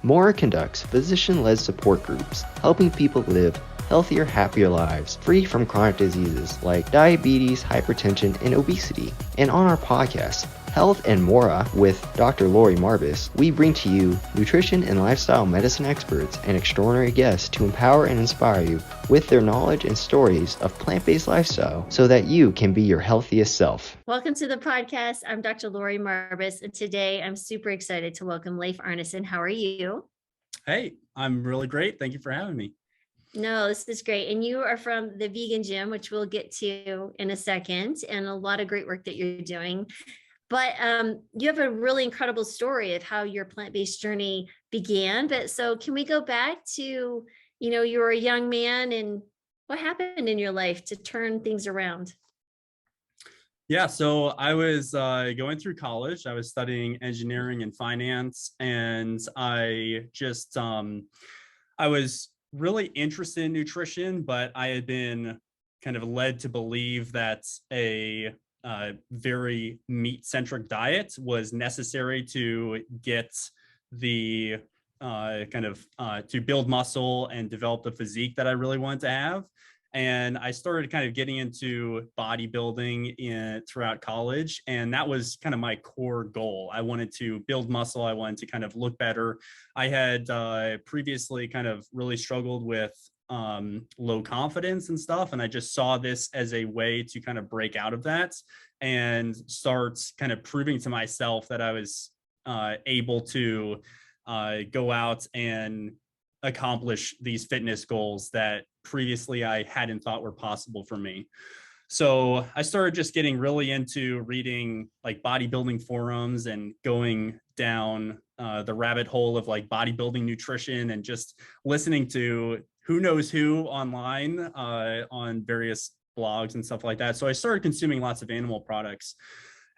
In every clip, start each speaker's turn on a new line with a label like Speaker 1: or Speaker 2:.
Speaker 1: Mora conducts physician-led support groups, helping people live healthier, happier lives, free from chronic diseases like diabetes, hypertension, and obesity. And on our podcast, Health and Mora with Dr. Lori Marbus, we bring to you nutrition and lifestyle medicine experts and extraordinary guests to empower and inspire you with their knowledge and stories of plant-based lifestyle so that you can be your healthiest self.
Speaker 2: Welcome to the podcast. I'm Dr. Lori Marbus, and today I'm super excited to welcome Leif Arnesen. How are you?
Speaker 3: Hey, I'm really great. Thank you for having me.
Speaker 2: No, this is great. And you are from the Vegan Gym, which we'll get to in a second, and a lot of great work that you're doing. But you have a really incredible story of how your plant-based journey began. But so can we go back to, you were a young man and what happened in your life to turn things around?
Speaker 3: Yeah, so I was going through college. I was studying engineering and finance, and I was really interested in nutrition, but I had been kind of led to believe that a very meat-centric diet was necessary to get the to build muscle and develop the physique that I really wanted to have. And I started kind of getting into bodybuilding throughout college. And that was kind of my core goal. I wanted to build muscle. I wanted to kind of look better. I had previously kind of really struggled with low confidence and stuff. And I just saw this as a way to kind of break out of that and start kind of proving to myself that I was able to go out and accomplish these fitness goals that previously I hadn't thought were possible for me. So I started just getting really into reading like bodybuilding forums and going down the rabbit hole of like bodybuilding nutrition and just listening to who knows who online on various blogs and stuff like that. So I started consuming lots of animal products,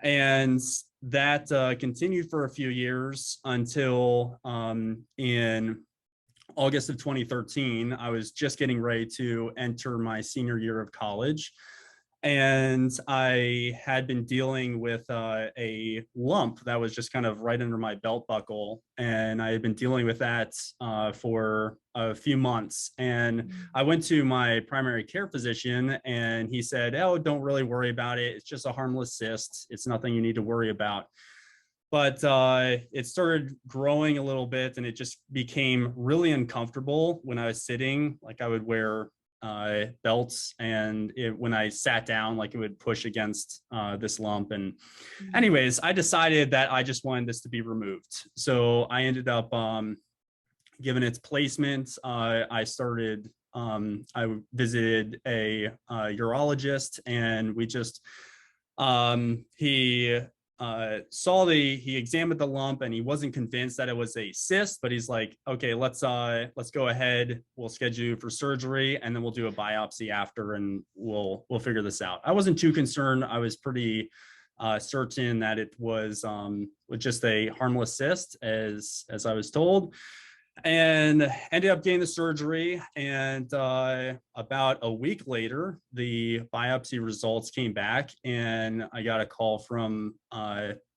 Speaker 3: and that continued for a few years until in August of 2013, I was just getting ready to enter my senior year of college. And I had been dealing with a lump that was just kind of right under my belt buckle. And I had been dealing with that for a few months. And I went to my primary care physician and he said, "Oh, don't really worry about it. It's just a harmless cyst. It's nothing you need to worry about." But it started growing a little bit and it just became really uncomfortable when I was sitting. Like I would wear belts, and when I sat down, like it would push against this lump. And anyways, I decided that I just wanted this to be removed. So I ended up given its placement. I visited a urologist, and we just he examined the lump and he wasn't convinced that it was a cyst, but he's like, "Okay, let's go ahead. We'll schedule you for surgery and then we'll do a biopsy after and we'll figure this out." I wasn't too concerned. I was pretty certain that it was just a harmless cyst as I was told, and ended up getting the surgery. And about a week later, the biopsy results came back, and I got a call from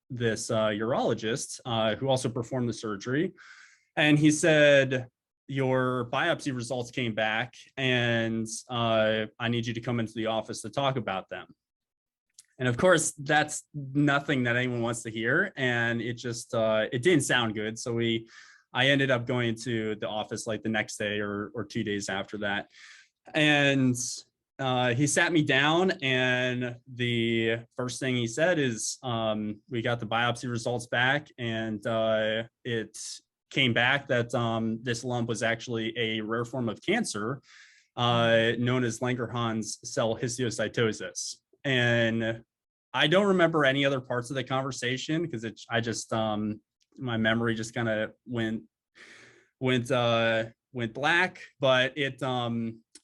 Speaker 3: this urologist who also performed the surgery. And he said, "Your biopsy results came back, and I need you to come into the office to talk about them." And of course, that's nothing that anyone wants to hear. And it just, it didn't sound good. So I ended up going to the office like the next day or 2 days after that. And he sat me down, and the first thing he said is, "We got the biopsy results back, and it came back that this lump was actually a rare form of cancer known as Langerhans cell histiocytosis." And I don't remember any other parts of the conversation because my memory just kind of went black. But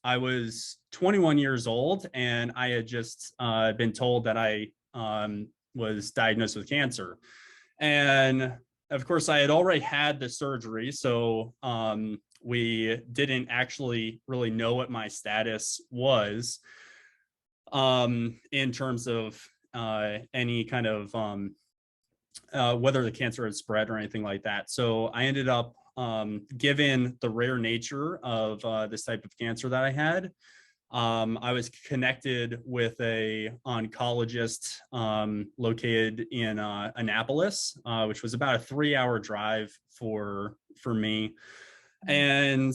Speaker 3: I was 21 years old, and I had just been told that I was diagnosed with cancer. And of course, I had already had the surgery, so we didn't actually really know what my status was in terms of any kind of whether the cancer had spread or anything like that. So I ended up given the rare nature of this type of cancer that I had, I was connected with a oncologist located in Annapolis, which was about a 3-hour drive for me. And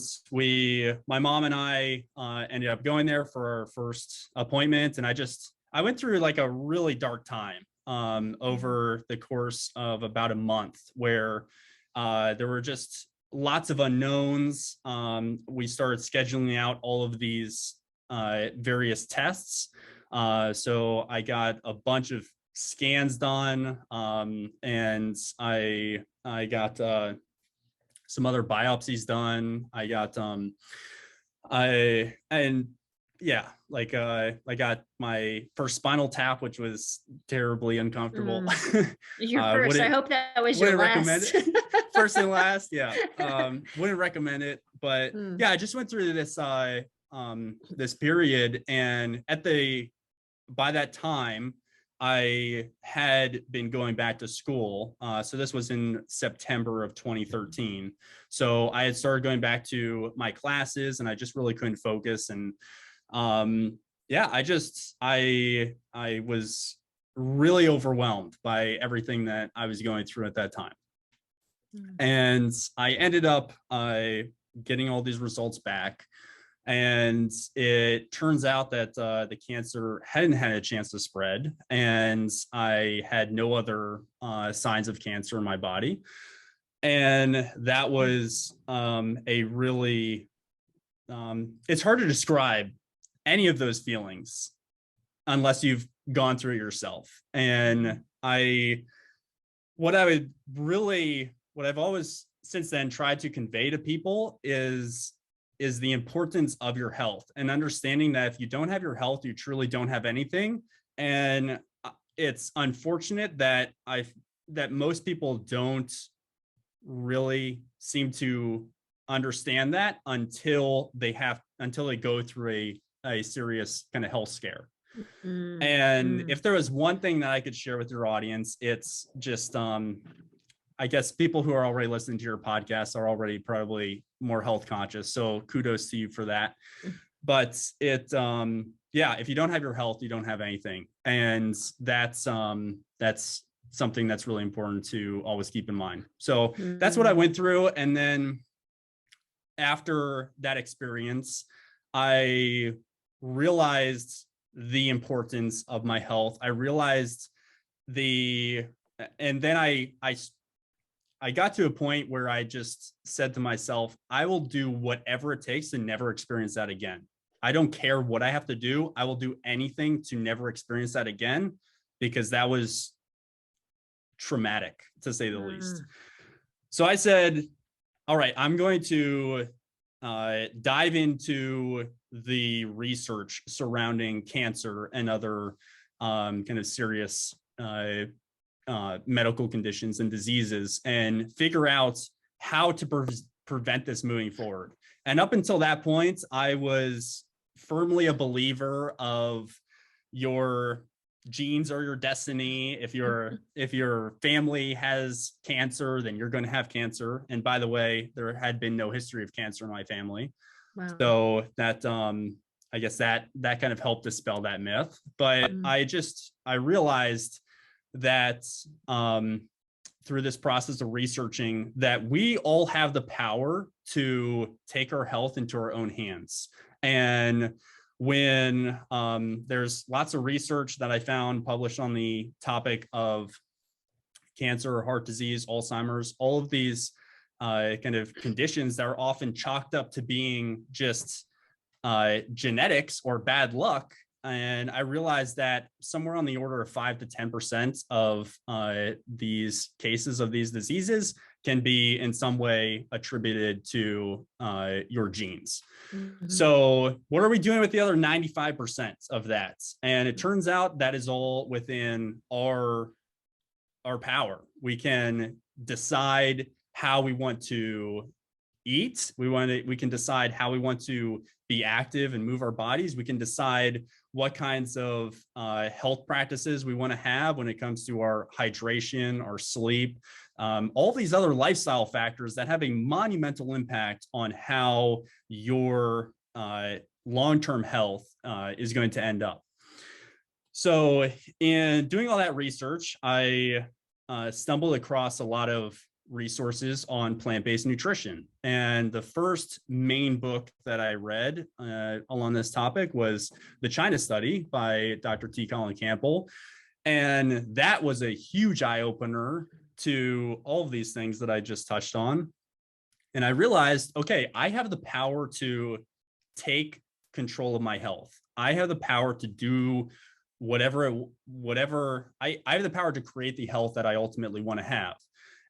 Speaker 3: my mom and I ended up going there for our first appointment. And I went through like a really dark time over the course of about a month where there were just lots of unknowns. We started scheduling out all of these various tests. So I got a bunch of scans done, and I got some other biopsies done. I got I got my first spinal tap, which was terribly uncomfortable.
Speaker 2: Your first. I hope that was your last.
Speaker 3: First and last, yeah. Wouldn't recommend it, but yeah, I just went through this this period, and by that time, I had been going back to school. So this was in September of 2013. So I had started going back to my classes, and I just really couldn't focus. And yeah, I was really overwhelmed by everything that I was going through at that time. And I ended up getting all these results back. And it turns out that the cancer hadn't had a chance to spread, and I had no other signs of cancer in my body. And that was a really, it's hard to describe any of those feelings unless you've gone through it yourself. And what I've always since then tried to convey to people is the importance of your health, and understanding that if you don't have your health, you truly don't have anything. And it's unfortunate that most people don't really seem to understand that until they go through a serious kind of health scare. And if there was one thing that I could share with your audience, it's just I guess people who are already listening to your podcast are already probably more health conscious. So kudos to you for that. But if you don't have your health, you don't have anything. And that's something that's really important to always keep in mind. So that's what I went through. And then after that experience, I realized the importance of my health. I realized and then I got to a point where I just said to myself, I will do whatever it takes to never experience that again. I don't care what I have to do. I will do anything to never experience that again, because that was traumatic, to say the least. So I said, all right, I'm going to dive into the research surrounding cancer and other kind of serious medical conditions and diseases, and figure out how to prevent this moving forward. And up until that point, I was firmly a believer of your genes are your destiny. If your family has cancer, then you're going to have cancer. And by the way, there had been no history of cancer in my family. Wow. So that I guess that kind of helped dispel that myth. But I realized that through this process of researching, that we all have the power to take our health into our own hands. And when there's lots of research that I found published on the topic of cancer, heart disease, Alzheimer's, all of these kind of conditions that are often chalked up to being just genetics or bad luck. And I realized that somewhere on the order of 5 to 10% of these cases of these diseases can be in some way attributed to your genes. So what are we doing with the other 95% of that? And it turns out that is all within our power. We can decide how we want to eat. We can decide how we want to be active and move our bodies. We can decide what kinds of health practices we want to have when it comes to our hydration, our sleep, all these other lifestyle factors that have a monumental impact on how your long-term health is going to end up. So in doing all that research, I stumbled across a lot of resources on plant-based nutrition. And the first main book that I read along this topic was The China Study by Dr. T. Colin Campbell. And that was a huge eye-opener to all of these things that I just touched on. And I realized, okay, I have the power to take control of my health. I have the power to do whatever I have the power to create the health that I ultimately want to have.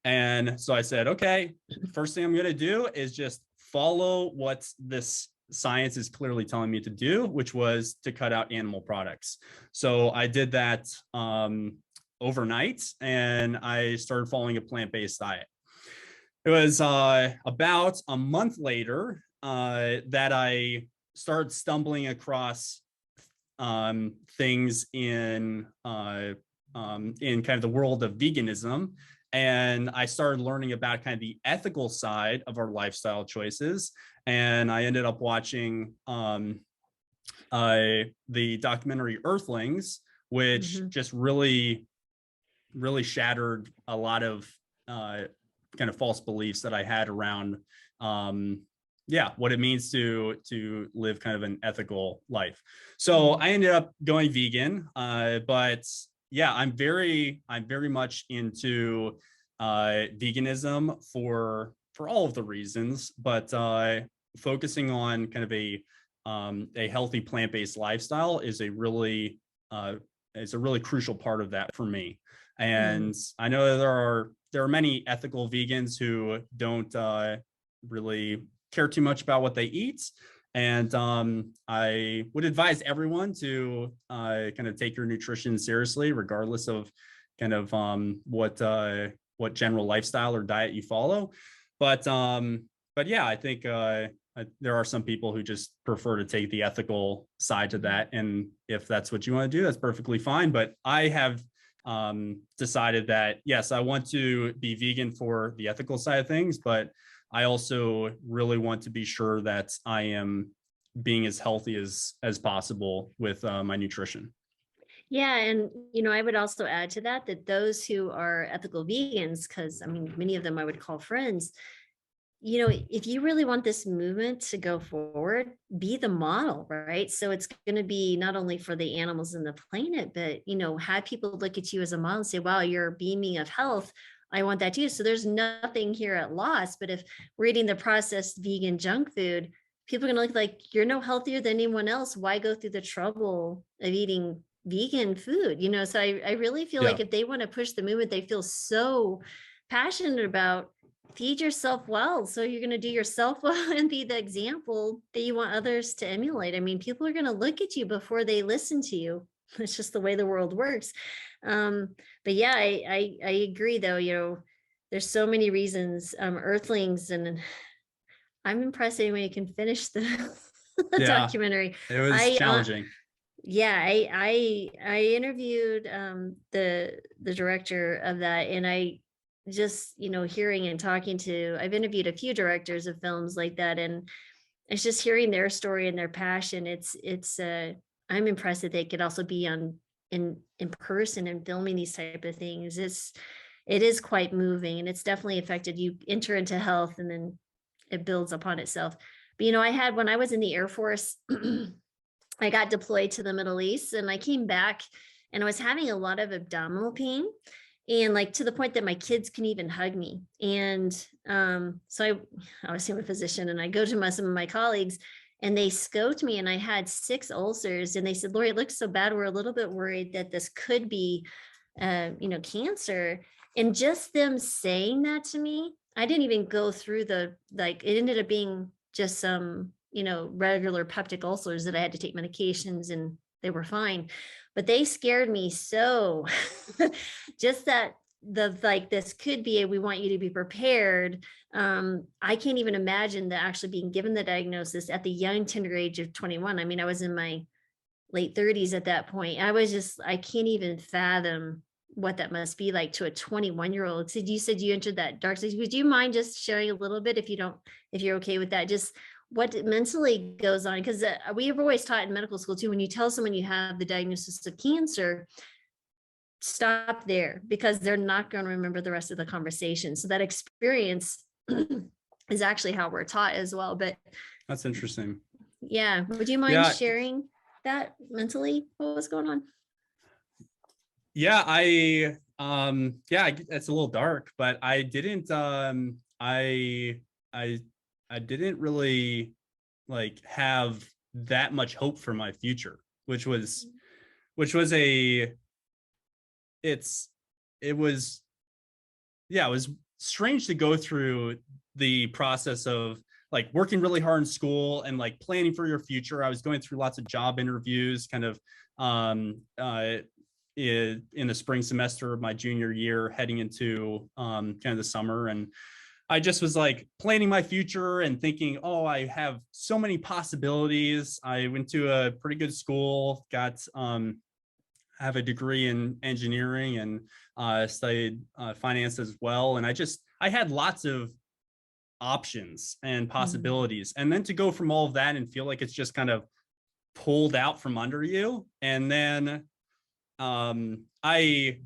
Speaker 3: And so I said, okay, first thing I'm going to do is just follow what this science is clearly telling me to do, which was to cut out animal products. So I did that overnight, and I started following a plant-based diet. It was about a month later that I started stumbling across things in kind of the world of veganism. And I started learning about kind of the ethical side of our lifestyle choices. And I ended up watching the documentary Earthlings, which just really shattered a lot of kind of false beliefs that I had around what it means to live kind of an ethical life. So I ended up going vegan, but yeah, I'm very much into veganism for all of the reasons, but focusing on kind of a healthy plant-based lifestyle is a really crucial part of that for me. And I know there are many ethical vegans who don't really care too much about what they eat. And I would advise everyone to kind of take your nutrition seriously, regardless of kind of what general lifestyle or diet you follow. But yeah, I think there are some people who just prefer to take the ethical side to that. And if that's what you want to do, that's perfectly fine. But I have decided that, yes, I want to be vegan for the ethical side of things, but I also really want to be sure that I am being as healthy as possible with my nutrition.
Speaker 2: Yeah. And, I would also add to that those who are ethical vegans, because I mean, many of them I would call friends, if you really want this movement to go forward, be the model, right? So it's going to be not only for the animals and the planet, but, have people look at you as a model and say, wow, you're beaming of health. I want that too. So there's nothing here at loss. But if we're eating the processed vegan junk food, people are going to look like you're no healthier than anyone else. Why go through the trouble of eating vegan food? So I really feel like if they want to push the movement, they feel so passionate about, feed yourself well. So you're going to do yourself well and be the example that you want others to emulate. I mean, people are going to look at you before they listen to you. It's just the way the world works. But yeah, I agree though, there's so many reasons, Earthlings, and I'm impressed anyone can finish the documentary.
Speaker 3: It was challenging.
Speaker 2: I interviewed the director of that, and I just, hearing and talking to, I've interviewed a few directors of films like that, and it's just hearing their story and their passion. It's I'm impressed that they could also be in person and filming these type of things. It is quite moving, and it's definitely affected. You enter into health and then it builds upon itself. But when I was in the Air Force, I got deployed to the Middle East, and I came back and I was having a lot of abdominal pain, and like to the point that my kids can even hug me. And so I was a physician, and I go to some of my colleagues, and they scoped me, and I had 6 ulcers, and they said, Lori, it looks so bad. We're a little bit worried that this could be, cancer. And just them saying that to me, I didn't even go through it ended up being just some, regular peptic ulcers that I had to take medications, and they were fine. But they scared me so just that this could be we want you to be prepared. I can't even imagine that actually being given the diagnosis at the young, tender age of 21. I mean, I was in my late 30s at that point. I can't even fathom what that must be like to a 21-year-old. So you said you entered that dark stage. Would you mind just sharing a little bit, if you're okay with that, just what mentally goes on? Because we have always taught in medical school too, when you tell someone you have the diagnosis of cancer, stop there, because they're not going to remember the rest of the conversation. So that experience is actually how we're taught as well. But
Speaker 3: That's interesting.
Speaker 2: yeah, would you mind sharing that mentally, what was going on?
Speaker 3: Yeah, it's a little dark, but I didn't I didn't really like have that much hope for my future, which was a it's it was yeah, it was strange to go through the process of like working really hard in school and like planning for your future. I was going through lots of job interviews, kind of in the spring semester of my junior year, heading into kind of the summer. And I just was like planning my future and thinking, oh, I have so many possibilities. I went to a pretty good school, have a degree in engineering, and studied finance as well. And I had lots of options and possibilities. And then to go from all of that and feel like it's just kind of pulled out from under you. And then I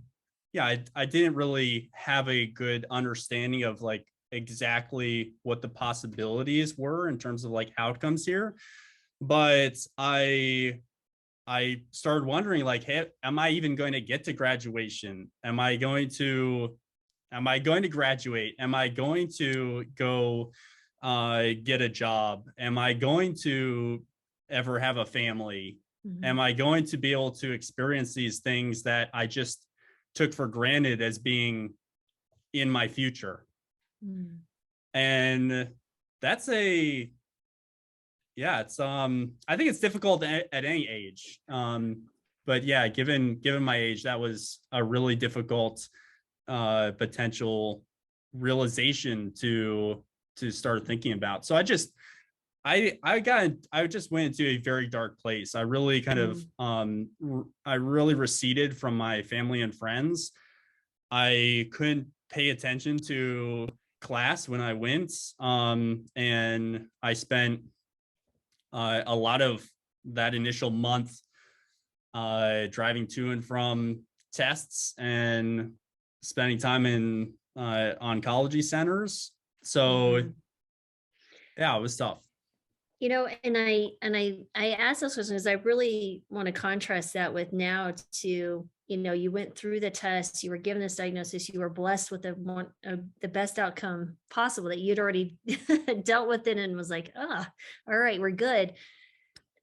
Speaker 3: didn't really have a good understanding of like exactly what the possibilities were in terms of like outcomes here. But I started wondering like, hey, am I even going to get to graduation? Am I going to graduate? Am I going to go get a job? Am I going to ever have a family? Am I going to be able to experience these things that I just took for granted as being in my future? And that's I think it's difficult at any age. But yeah, given my age, that was a really difficult potential realization to start thinking about. So I just went into a very dark place. I really kind of I really receded from my family and friends. I couldn't pay attention to class when I went, and I spent a lot of that initial month driving to and from tests and spending time in oncology centers. So yeah, it was tough.
Speaker 2: And I asked those questions because I really want to contrast that with now to, you went through the test, you were given this diagnosis, you were blessed with the best outcome possible, that you'd already dealt with it and was like, all right, we're good.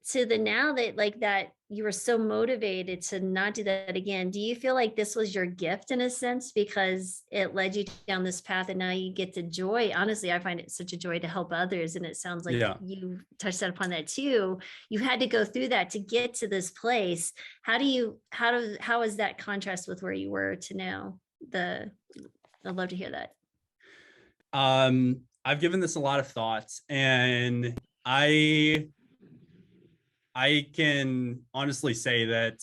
Speaker 2: To the now that you were so motivated to not do that again, do you feel like this was your gift in a sense, because it led you down this path and now you get the joy? Honestly, I find it such a joy to help others, and it sounds like you touched upon that too. You had to go through that to get to this place. How is that contrast with where you were to now? I'd love to hear that.
Speaker 3: I've given this a lot of thoughts, and I can honestly say that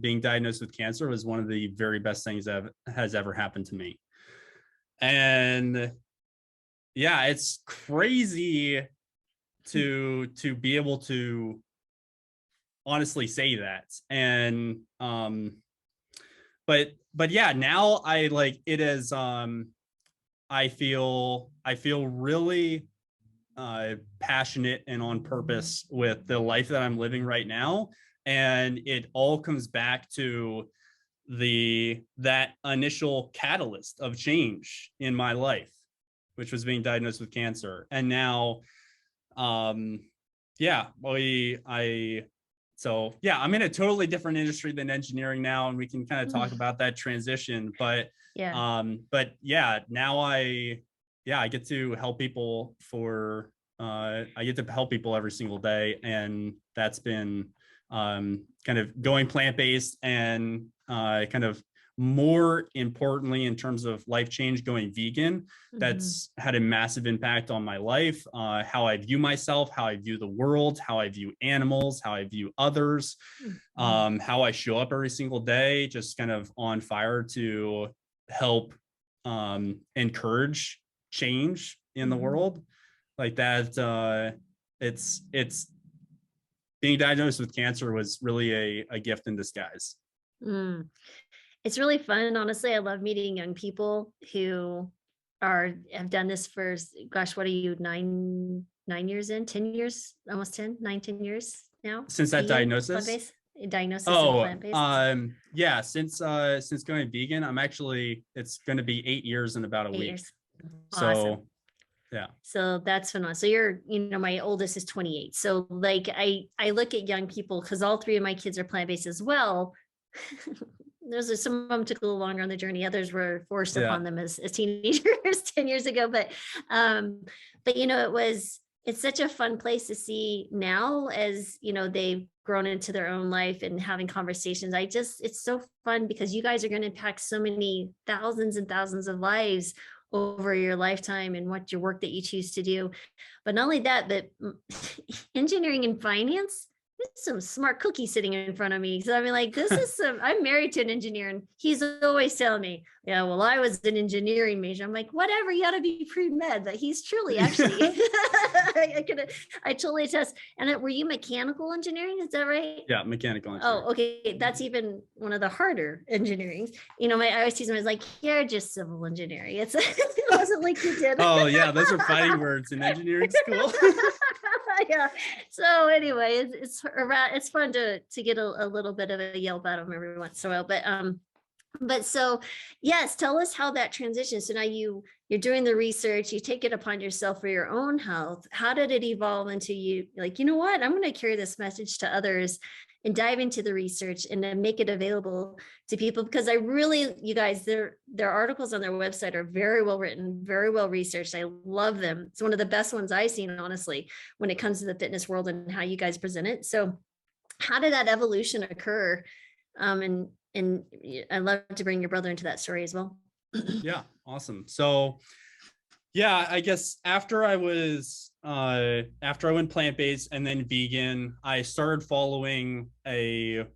Speaker 3: being diagnosed with cancer was one of the very best things that has ever happened to me. And yeah, it's crazy to be able to honestly say that. And but yeah, now I like it as I feel really passionate and on purpose with the life that I'm living right now. And it all comes back to that initial catalyst of change in my life, which was being diagnosed with cancer. And now, I'm in a totally different industry than engineering now, and we can kind of talk about that transition. But now I get to help people every single day. And that's been kind of going plant-based and kind of more importantly, in terms of life change, going vegan, that's had a massive impact on my life, how I view myself, how I view the world, how I view animals, how I view others, how I show up every single day, just kind of on fire to help encourage change in the world like that. It's being diagnosed with cancer was really a gift in disguise.
Speaker 2: It's really fun. Honestly, I love meeting young people who have done this for, gosh, what are you, 9 years in, 10 years, almost 10 years now?
Speaker 3: Since that diagnosis?
Speaker 2: Plant-based? Diagnosis of plant-based?
Speaker 3: Yeah, since going vegan, it's going to be 8 years in about a
Speaker 2: 8
Speaker 3: week.
Speaker 2: years.
Speaker 3: So
Speaker 2: Awesome.
Speaker 3: yeah.
Speaker 2: So that's phenomenal. So my oldest is 28. So like I look at young people, because all 3 of my kids are plant-based as well. Those are, some of them took a little longer on the journey. Others were forced upon them as teenagers 10 years ago. But it's such a fun place to see now, as they've grown into their own life and having conversations. It's so fun, because you guys are going to impact so many thousands and thousands of lives over your lifetime and what your work that you choose to do. But not only that, but engineering and finance, there's some smart cookies sitting in front of me. So I mean, like, I'm married to an engineer, and he's always telling me, yeah, well, I was an engineering major. I'm like, whatever, you ought to be pre-med. But he's truly actually, I totally attest. And were you mechanical engineering? Is that right?
Speaker 3: Yeah, mechanical engineering.
Speaker 2: Oh, okay. That's even one of the harder engineerings. I always tease him, I was like, you're just civil engineering. It wasn't like you did.
Speaker 3: Oh yeah, those are fighting words in engineering school.
Speaker 2: Yeah. So anyway, it's fun to get a little bit of a yelp out of them every once in a while. But so yes, tell us how that transition. So now you're doing the research, you take it upon yourself for your own health. How did it evolve into you like, you know what, I'm going to carry this message to others and dive into the research and then make it available to people? Because you guys, their articles on their website are very well written, very well researched. I love them. It's one of the best ones I've seen, honestly, when it comes to the fitness world and how you guys present it. So how did that evolution occur? And I'd love to bring your brother into that story as well.
Speaker 3: Yeah, awesome. So yeah, I guess after I went plant-based and then vegan, I started following it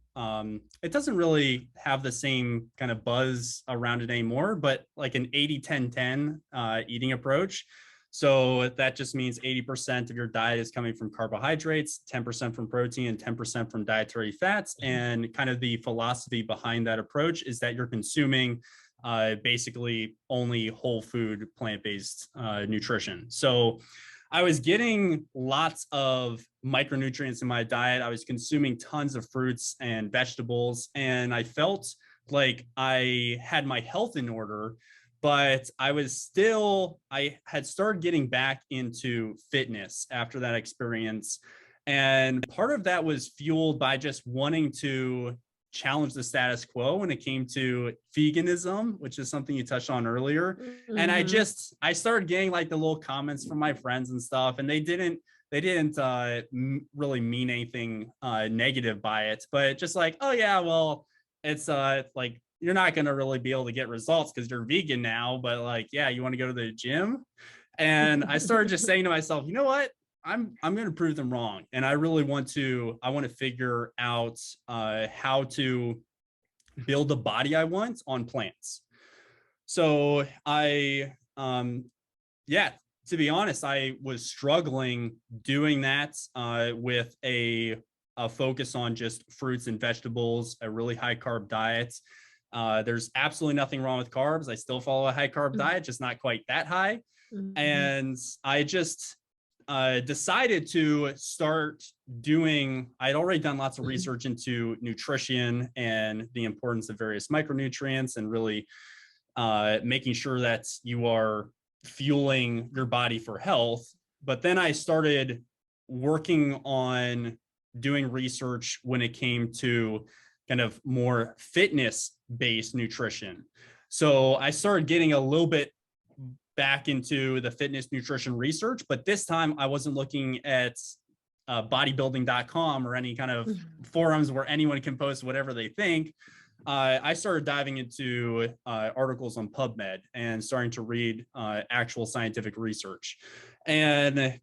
Speaker 3: doesn't really have the same kind of buzz around it anymore, but like an 80-10-10 eating approach. So that just means 80% of your diet is coming from carbohydrates, 10% from protein, and 10% from dietary fats. And kind of the philosophy behind that approach is that you're consuming basically only whole food, plant-based nutrition. So I was getting lots of micronutrients in my diet. I was consuming tons of fruits and vegetables, and I felt like I had my health in order, but I had started getting back into fitness after that experience. And part of that was fueled by just wanting to challenge the status quo when it came to veganism, which is something you touched on earlier. Mm-hmm. And I started getting like the little comments from my friends and stuff, and they didn't really mean anything negative by it, but just like, oh yeah, well, it's like, you're not going to really be able to get results because you're vegan now, but like, yeah, you want to go to the gym? And I started just saying to myself, you know what? I'm going to prove them wrong. And I really want to figure out how to build the body I want on plants. So to be honest, I was struggling doing that with a focus on just fruits and vegetables, a really high carb diet. There's absolutely nothing wrong with carbs. I still follow a high carb diet, just not quite that high. Mm-hmm. And I just decided to start I'd already done lots of research into nutrition and the importance of various micronutrients and really making sure that you are fueling your body for health. But then I started working on doing research when it came to kind of more fitness-based nutrition. So I started getting a little bit back into the fitness nutrition research, but this time I wasn't looking at bodybuilding.com or any kind of forums where anyone can post whatever they think. I started diving into articles on PubMed and starting to read actual scientific research. And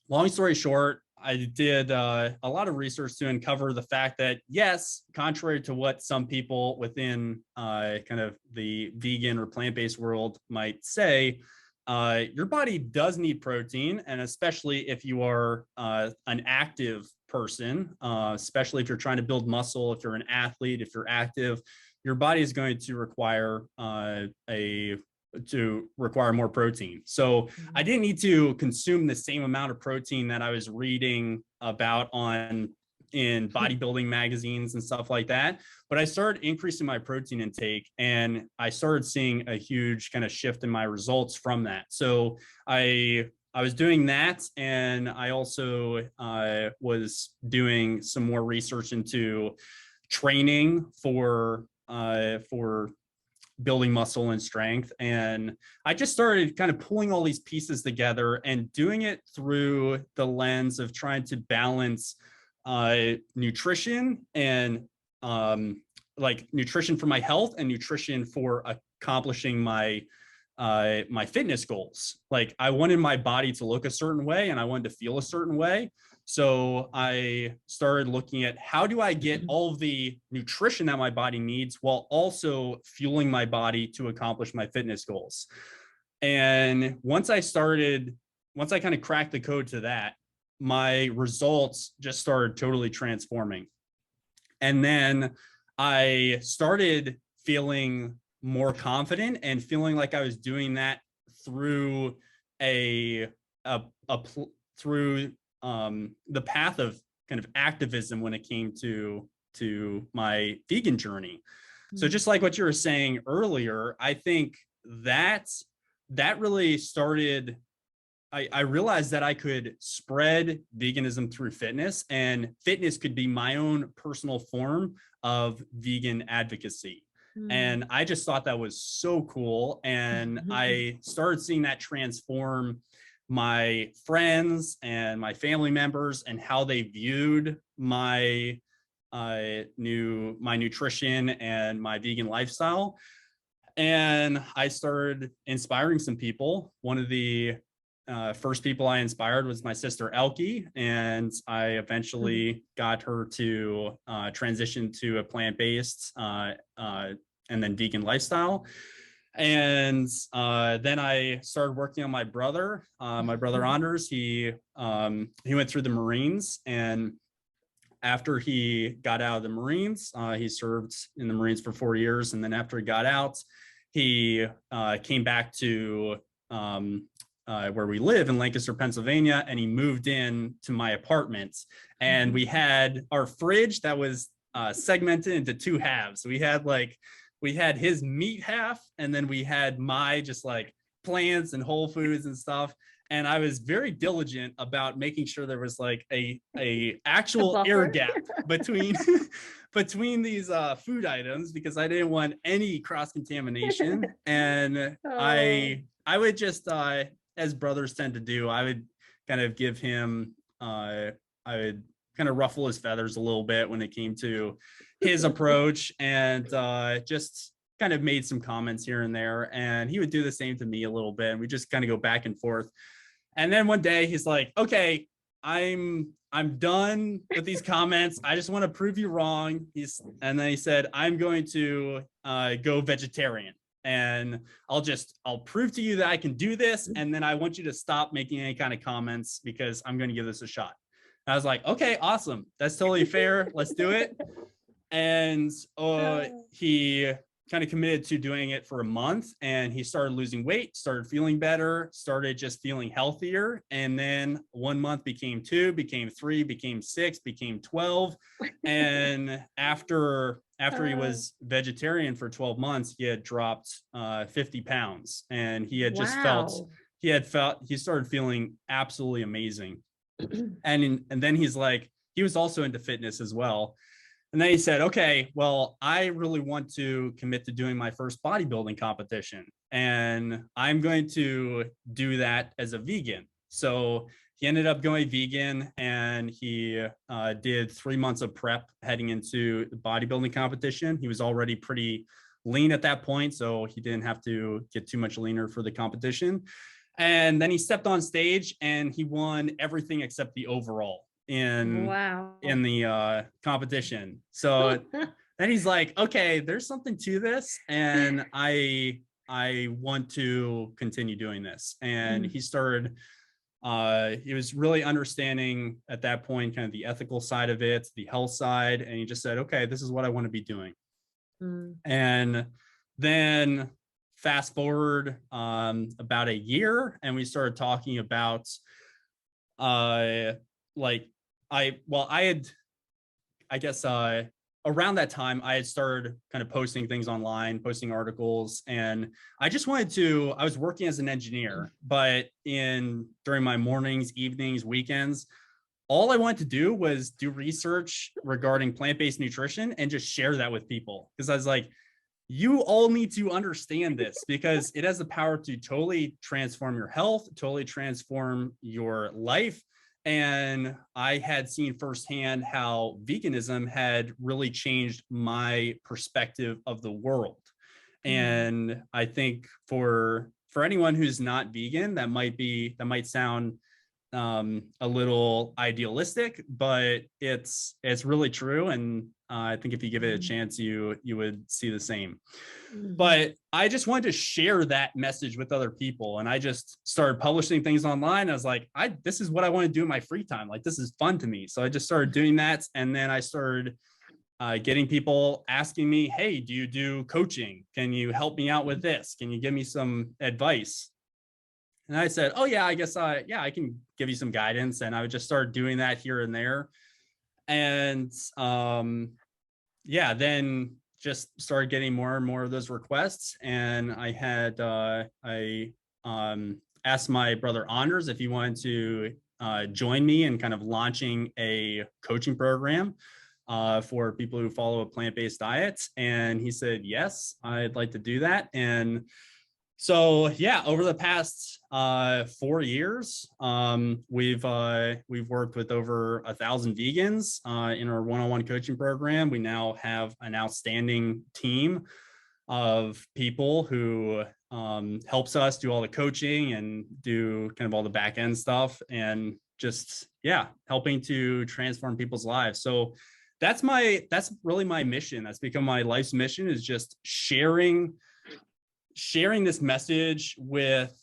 Speaker 3: long story short, I did a lot of research to uncover the fact that, yes, contrary to what some people within kind of the vegan or plant-based world might say, your body does need protein, and especially if you are an active person, especially if you're trying to build muscle, if you're an athlete, if you're active, your body is going to require more protein. So I didn't need to consume the same amount of protein that I was reading about in bodybuilding magazines and stuff like that. But I started increasing my protein intake, and I started seeing a huge kind of shift in my results from that. So I was doing that, and I also was doing some more research into training for building muscle and strength. And I just started kind of pulling all these pieces together and doing it through the lens of trying to balance nutrition and like nutrition for my health and nutrition for accomplishing my my fitness goals. Like I wanted my body to look a certain way and I wanted to feel a certain way. So I started looking at how do I get all of the nutrition that my body needs while also fueling my body to accomplish my fitness goals. And once I kind of cracked the code to that, my results just started totally transforming. And then I started feeling more confident and feeling like I was doing that through through the path of kind of activism when it came to my vegan journey. So just like what you were saying earlier, I think that really started. I realized that I could spread veganism through fitness, and fitness could be my own personal form of vegan advocacy. And I just thought that was so cool. And I started seeing that transform my friends and my family members and how they viewed my nutrition and my vegan lifestyle. And I started inspiring some people. One of the first people I inspired was my sister Elke, and I eventually got her to transition to a plant-based and then vegan lifestyle. And then I started working on my brother Anders. He went through the Marines, and after he got out of the Marines, he served in the Marines for 4 years. And then after he got out, he came back to where we live in Lancaster, Pennsylvania, and he moved in to my apartment. And we had our fridge that was segmented into two halves. We had his meat half, and then we had my just like plants and whole foods and stuff. And I was very diligent about making sure there was like a actual air gap between these food items, because I didn't want any cross contamination. And I would just as brothers tend to do, I would kind of give him I would kind of ruffle his feathers a little bit when it came to his approach, and just kind of made some comments here and there, and he would do the same to me a little bit, and we just kind of go back and forth. And then one day he's like, okay, I'm done with these comments. I just want to prove you wrong. And then he said, I'm going to go vegetarian, and I'll prove to you that I can do this. And then I want you to stop making any kind of comments, because I'm going to give this a shot. And I was like, okay, awesome. That's totally fair. Let's do it. And he kind of committed to doing it for a month, and he started losing weight, started feeling better, started just feeling healthier. And then 1 month became 2, became 3, became 6, became 12. And after he was vegetarian for 12 months, he had dropped 50 pounds, and he had just he started feeling absolutely amazing. And then he's like, he was also into fitness as well. And then he said, okay, well, I really want to commit to doing my first bodybuilding competition, and I'm going to do that as a vegan. So he ended up going vegan, and he did 3 months of prep heading into the bodybuilding competition. He was already pretty lean at that point, so he didn't have to get too much leaner for the competition. And then he stepped on stage and he won everything except the overall in the competition. So then he's like, okay, there's something to this, and I want to continue doing this. And he started, he was really understanding at that point kind of the ethical side of it, the health side, and he just said, okay, this is what I want to be doing. And then fast forward about a year, and we started talking about around that time, I had started kind of posting things online, posting articles, and I was working as an engineer, but during my mornings, evenings, weekends, all I wanted to do was do research regarding plant-based nutrition and just share that with people. Because I was like, you all need to understand this, because it has the power to totally transform your health, totally transform your life. And I had seen firsthand how veganism had really changed my perspective of the world. And I think for anyone who's not vegan, that might sound a little idealistic, but it's really true. And I think if you give it a chance, you would see the same. But I just wanted to share that message with other people, and I just started publishing things online. I was like, this is what I want to do in my free time. Like, this is fun to me. So I just started doing that, and then I started getting people asking me, hey, do you do coaching? Can you help me out with this? Can you give me some advice? And I said, oh yeah, I guess I can give you some guidance. And I would just start doing that here and there. And then just started getting more and more of those requests. And I had asked my brother Anders if he wanted to join me in kind of launching a coaching program for people who follow a plant-based diet. And he said, yes, I'd like to do that. And so yeah, over the past 4 years, we've worked with over 1,000 vegans in our one-on-one coaching program. We now have an outstanding team of people who helps us do all the coaching and do kind of all the back end stuff, and just helping to transform people's lives. So that's really my mission. That's become my life's mission, is just sharing this message with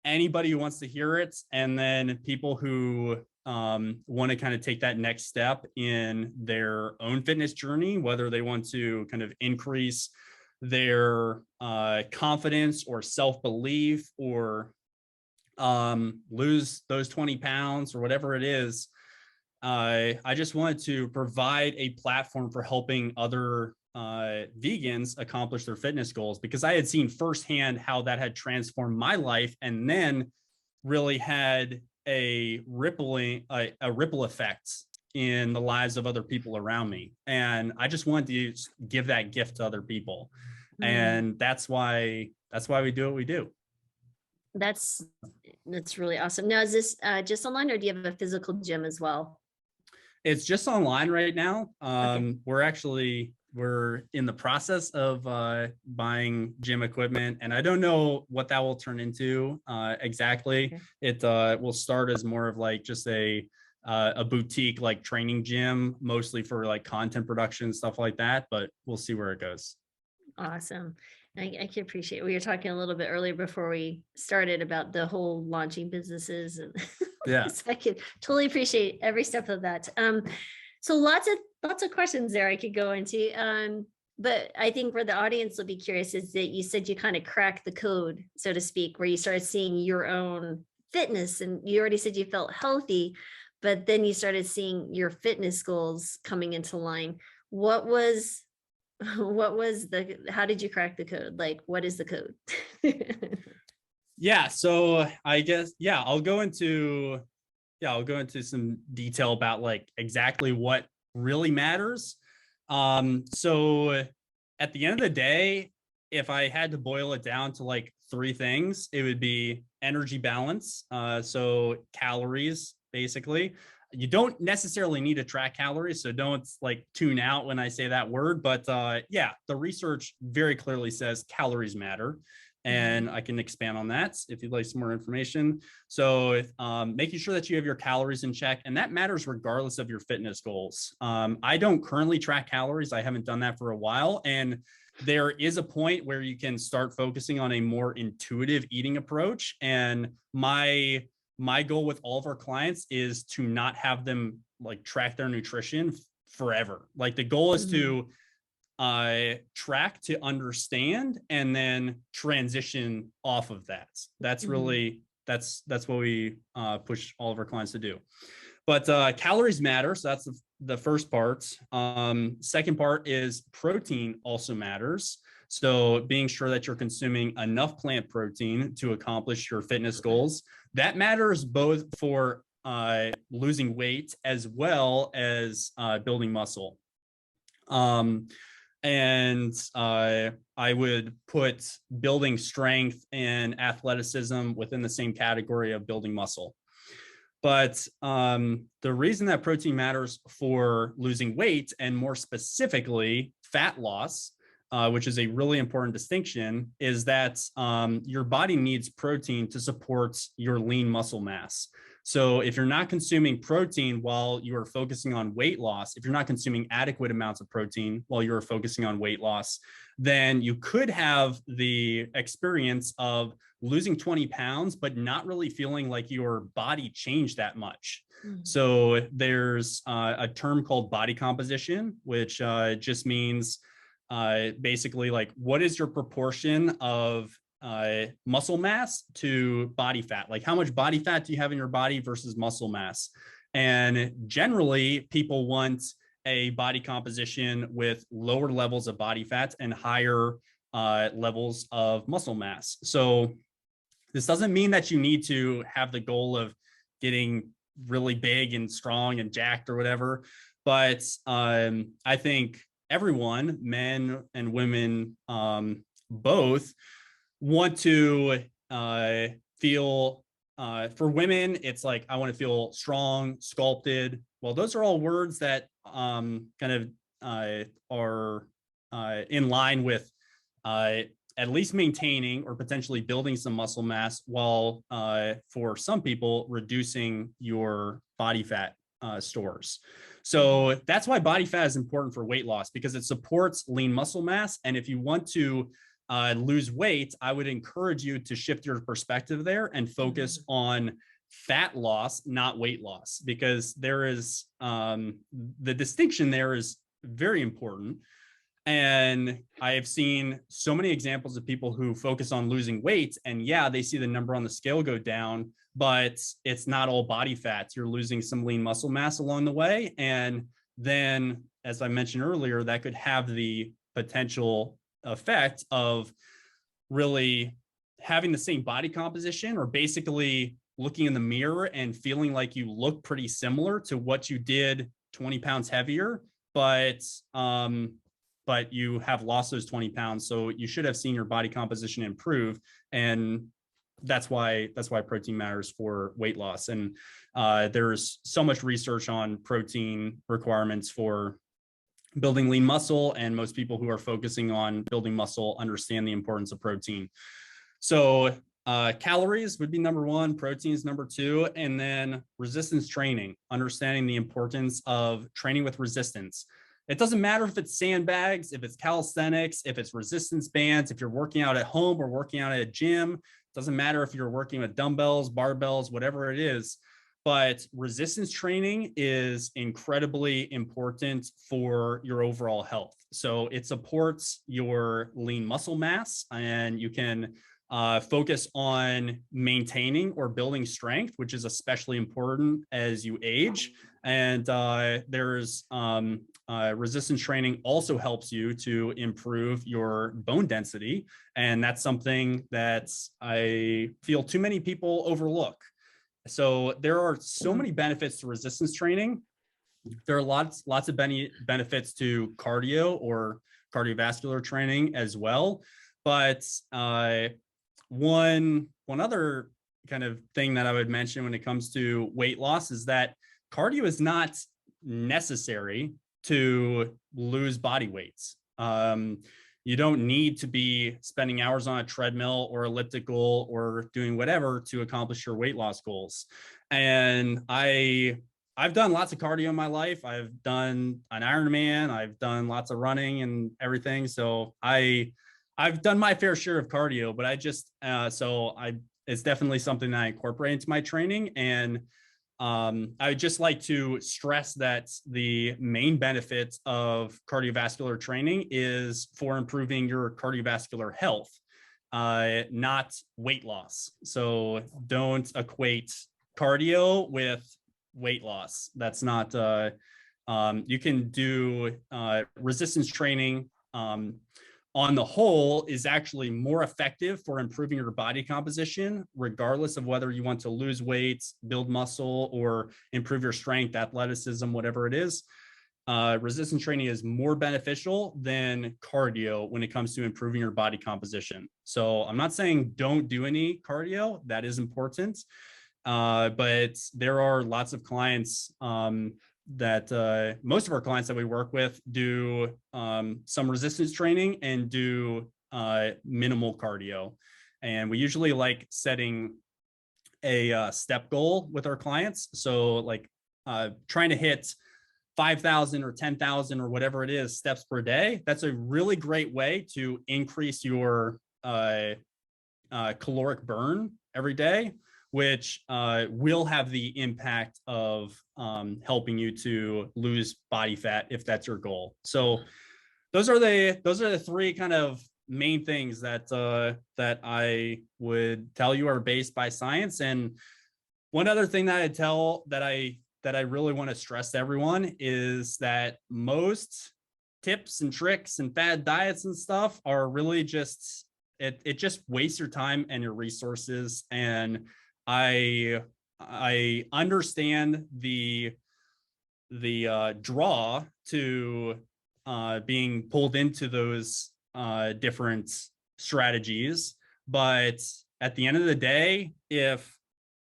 Speaker 3: anybody who wants to hear it, and then people who want to kind of take that next step in their own fitness journey, whether they want to kind of increase their confidence or self-belief, or lose those 20 pounds or whatever it is. I just wanted to provide a platform for helping other vegans accomplish their fitness goals, because I had seen firsthand how that had transformed my life, and then really had a ripple effect in the lives of other people around me. And I just wanted to give that gift to other people. And that's why we do what we do.
Speaker 2: That's really awesome. Now, is this just online, or do you have a physical gym as well?
Speaker 3: It's just online right now. We're in the process of buying gym equipment, and I don't know what that will turn into exactly. Okay. It will start as more of like just a boutique like training gym, mostly for like content production, stuff like that, but we'll see where it goes.
Speaker 2: Awesome. I can appreciate, we were talking a little bit earlier before we started about the whole launching businesses, and
Speaker 3: yeah,
Speaker 2: so I could totally appreciate every step of that. So lots of questions there I could go into. But I think where the audience will be curious is that you said you kind of cracked the code, so to speak, where you started seeing your own fitness, and you already said you felt healthy, but then you started seeing your fitness goals coming into line. How did you crack the code? Like, what is the code?
Speaker 3: Yeah. So I guess, I'll go into some detail about like exactly what really matters. So at the end of the day, if I had to boil it down to like 3 things, it would be energy balance. So calories, basically. You don't necessarily need to track calories, so don't like tune out when I say that word. But yeah, the research very clearly says calories matter. And I can expand on that if you'd like some more information. So making sure that you have your calories in check, and that matters regardless of your fitness goals. I don't currently track calories. I haven't done that for a while. And there is a point where you can start focusing on a more intuitive eating approach. And my goal with all of our clients is to not have them like track their nutrition forever. Like the goal is to track to understand and then transition off of that. That's really that's what we push all of our clients to do. But calories matter, so that's the first part. Second part is protein also matters. So being sure that you're consuming enough plant protein to accomplish your fitness goals. That matters both for losing weight as well as building muscle. And I would put building strength and athleticism within the same category of building muscle. But the reason that protein matters for losing weight, and more specifically fat loss, which is a really important distinction, is that your body needs protein to support your lean muscle mass. So if you're not consuming protein while you are focusing on weight loss, if you're not consuming adequate amounts of protein while you're focusing on weight loss, then you could have the experience of losing 20 pounds, but not really feeling like your body changed that much. So there's a term called body composition, which just means basically like, what is your proportion of muscle mass to body fat? Like how much body fat do you have in your body versus muscle mass? And generally people want a body composition with lower levels of body fat and higher levels of muscle mass. So this doesn't mean that you need to have the goal of getting really big and strong and jacked or whatever. But I think everyone, men and women, both want to feel, for women, it's like, I want to feel strong, sculpted. Well, those are all words that kind of are in line with at least maintaining or potentially building some muscle mass, while for some people, reducing your body fat stores. So that's why body fat is important for weight loss, because it supports lean muscle mass. And if you want to lose weight, I would encourage you to shift your perspective there and focus on fat loss, not weight loss, because there is the distinction there is very important. And I have seen so many examples of people who focus on losing weight, and yeah, they see the number on the scale go down, but it's not all body fat. You're losing some lean muscle mass along the way. And then, as I mentioned earlier, that could have the potential effect of really having the same body composition, or basically looking in the mirror and feeling like you look pretty similar to what you did 20 pounds heavier, but you have lost those 20 pounds. So you should have seen your body composition improve. And that's why protein matters for weight loss. And there's so much research on protein requirements for building lean muscle, and most people who are focusing on building muscle understand the importance of protein. So calories would be number one, protein is number two, and then resistance training, understanding the importance of training with resistance. It doesn't matter if it's sandbags, if it's calisthenics, if it's resistance bands, if you're working out at home or working out at a gym. It doesn't matter if you're working with dumbbells, barbells, whatever it is. But resistance training is incredibly important for your overall health. So it supports your lean muscle mass, and you can focus on maintaining or building strength, which is especially important as you age. And there's resistance training also helps you to improve your bone density. And that's something that I feel too many people overlook. So there are so many benefits to resistance training. There are lots of benefits to cardio or cardiovascular training as well. But one other kind of thing that I would mention when it comes to weight loss is that cardio is not necessary to lose body weights. You don't need to be spending hours on a treadmill or elliptical or doing whatever to accomplish your weight loss goals. And I've done lots of cardio in my life. I've done an Ironman. I've done lots of running and everything. So I've done my fair share of cardio, but it's definitely something that I incorporate into my training. And I would just like to stress that the main benefits of cardiovascular training is for improving your cardiovascular health, not weight loss. So don't equate cardio with weight loss. That's not, you can do resistance training on the whole is actually more effective for improving your body composition, regardless of whether you want to lose weight, build muscle, or improve your strength, athleticism, whatever it is. Resistance training is more beneficial than cardio when it comes to improving your body composition. So I'm not saying don't do any cardio. That is important. But there are lots of clients that most of our clients that we work with do some resistance training and do minimal cardio. And we usually like setting a step goal with our clients. So like trying to hit 5,000 or 10,000 or whatever it is steps per day. That's a really great way to increase your caloric burn every day, which will have the impact of helping you to lose body fat if that's your goal. So those are the three kind of main things that that I would tell you are based by science. And one other thing that I really want to stress to everyone is that most tips and tricks and fad diets and stuff are really just it just wastes your time and your resources. And I understand the draw to being pulled into those different strategies, but at the end of the day, if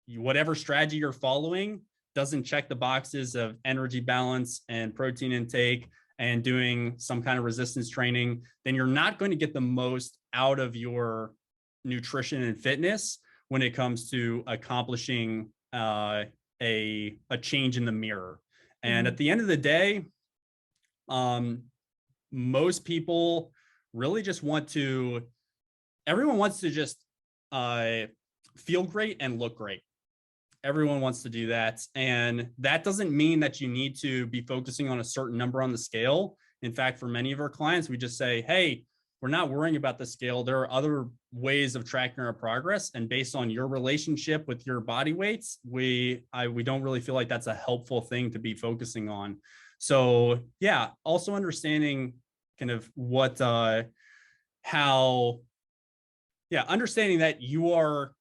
Speaker 3: whatever strategy you're following doesn't check the boxes of energy balance and protein intake and doing some kind of resistance training, then you're not going to get the most out of your nutrition and fitness when it comes to accomplishing a change in the mirror. And at the end of the day, most people really just everyone wants to just feel great and look great. Everyone wants to do that. And that doesn't mean that you need to be focusing on a certain number on the scale. In fact, for many of our clients, we just say, hey, we're not worrying about the scale. There are other ways of tracking our progress. And based on your relationship with your body weights, we don't really feel like that's a helpful thing to be focusing on. So yeah, also understanding kind of understanding that you are